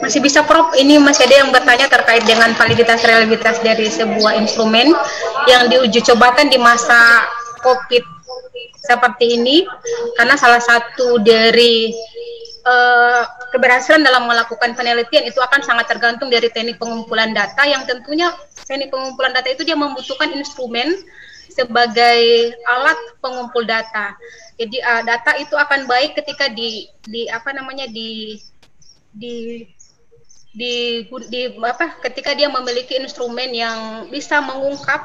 Masih bisa Prof, ini masih ada yang bertanya terkait dengan validitas reliabilitas dari sebuah instrumen yang diuji cobakan di masa COVID seperti ini, karena salah satu dari keberhasilan dalam melakukan penelitian itu akan sangat tergantung dari teknik pengumpulan data, yang tentunya teknik pengumpulan data itu dia membutuhkan instrumen sebagai alat pengumpul data. Jadi data itu akan baik ketika ketika dia memiliki instrumen yang bisa mengungkap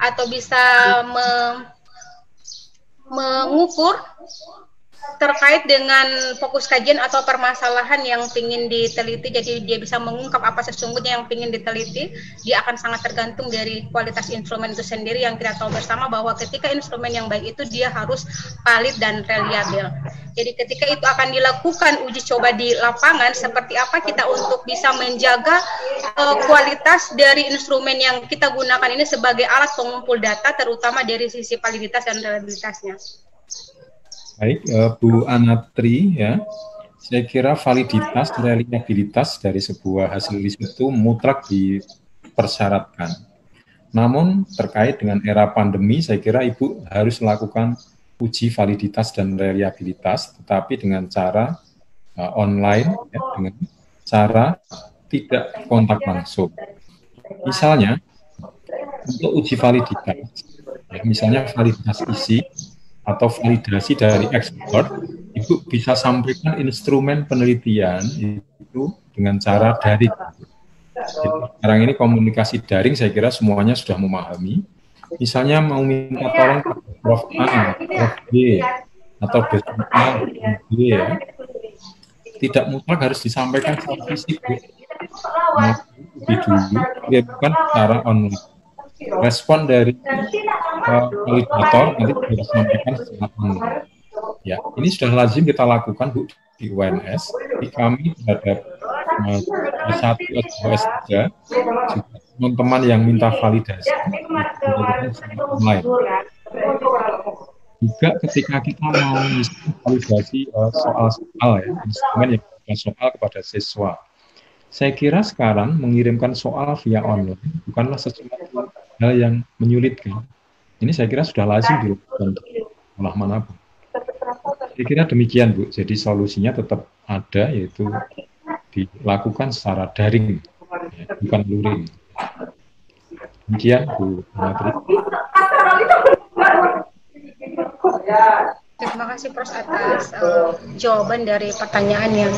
atau bisa mengukur terkait dengan fokus kajian atau permasalahan yang ingin diteliti. Jadi dia bisa mengungkap apa sesungguhnya yang ingin diteliti. Dia akan sangat tergantung dari kualitas instrumen itu sendiri, yang kita tahu bersama bahwa ketika instrumen yang baik itu dia harus valid dan reliable. Jadi ketika itu akan dilakukan uji coba di lapangan, seperti apa kita untuk bisa menjaga kualitas dari instrumen yang kita gunakan ini sebagai alat pengumpul data, terutama dari sisi validitas dan reliabilitasnya. Baik, Bu Anatri, ya, saya kira validitas, reliabilitas dari sebuah hasil riset itu mutlak dipersyaratkan. Namun terkait dengan era pandemi, saya kira Ibu harus melakukan uji validitas dan reliabilitas, tetapi dengan cara online, ya, dengan cara tidak kontak langsung. Misalnya, untuk uji validitas, ya, misalnya validitas isi, atau validasi dari ekspor, Ibu bisa sampaikan instrumen penelitian itu dengan cara daring. Jadi, sekarang ini komunikasi daring saya kira semuanya sudah memahami. Misalnya mau minta tolong ke Prof A, Prof B, atau Dosen A, B, ya. Tidak mutlak harus disampaikan secara fisik. Nah, lebih dulu, dia bukan secara online. Respon dari validator nanti bisa disampaikan secara online. Ya, ini sudah lazim kita lakukan Bu di UNS. Di kami terhadap S1 S2 S3 juga teman-teman yang minta validasi secara online. Juga ketika kita mau validasi soal-soal, ya, instrumen yang soal kepada siswa. Saya kira sekarang mengirimkan soal via online bukanlah sesuatu hal yang menyulitkan. Ini saya kira sudah lazim dilakukan olah manapun. Saya kira demikian Bu. Jadi solusinya tetap ada, yaitu dilakukan secara daring, ya, bukan luring. Demikian Bu Matri. Terima kasih Prof atas jawaban dari pertanyaan yang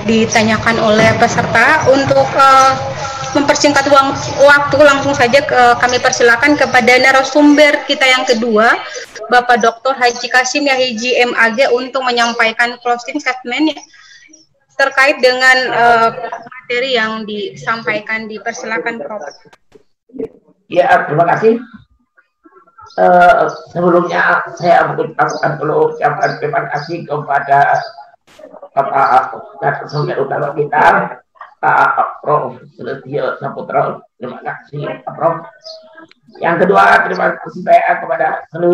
ditanyakan oleh peserta. Untuk mempersingkat waktu, langsung saja kami persilakan kepada narasumber kita yang kedua, Bapak Dr. Haji Kasim Yahiji MAG, untuk menyampaikan closing statement terkait dengan materi yang disampaikan. Dipersilakan Prof. Ya, terima kasih. Sebelumnya saya mengucapkan dulu ucapan terima kasih kepada Bapak narasumber utama kita, Prof. Sulistyo Saputra. Terima kasih, Prof. Yang kedua, terima kasih saya kepada seluruh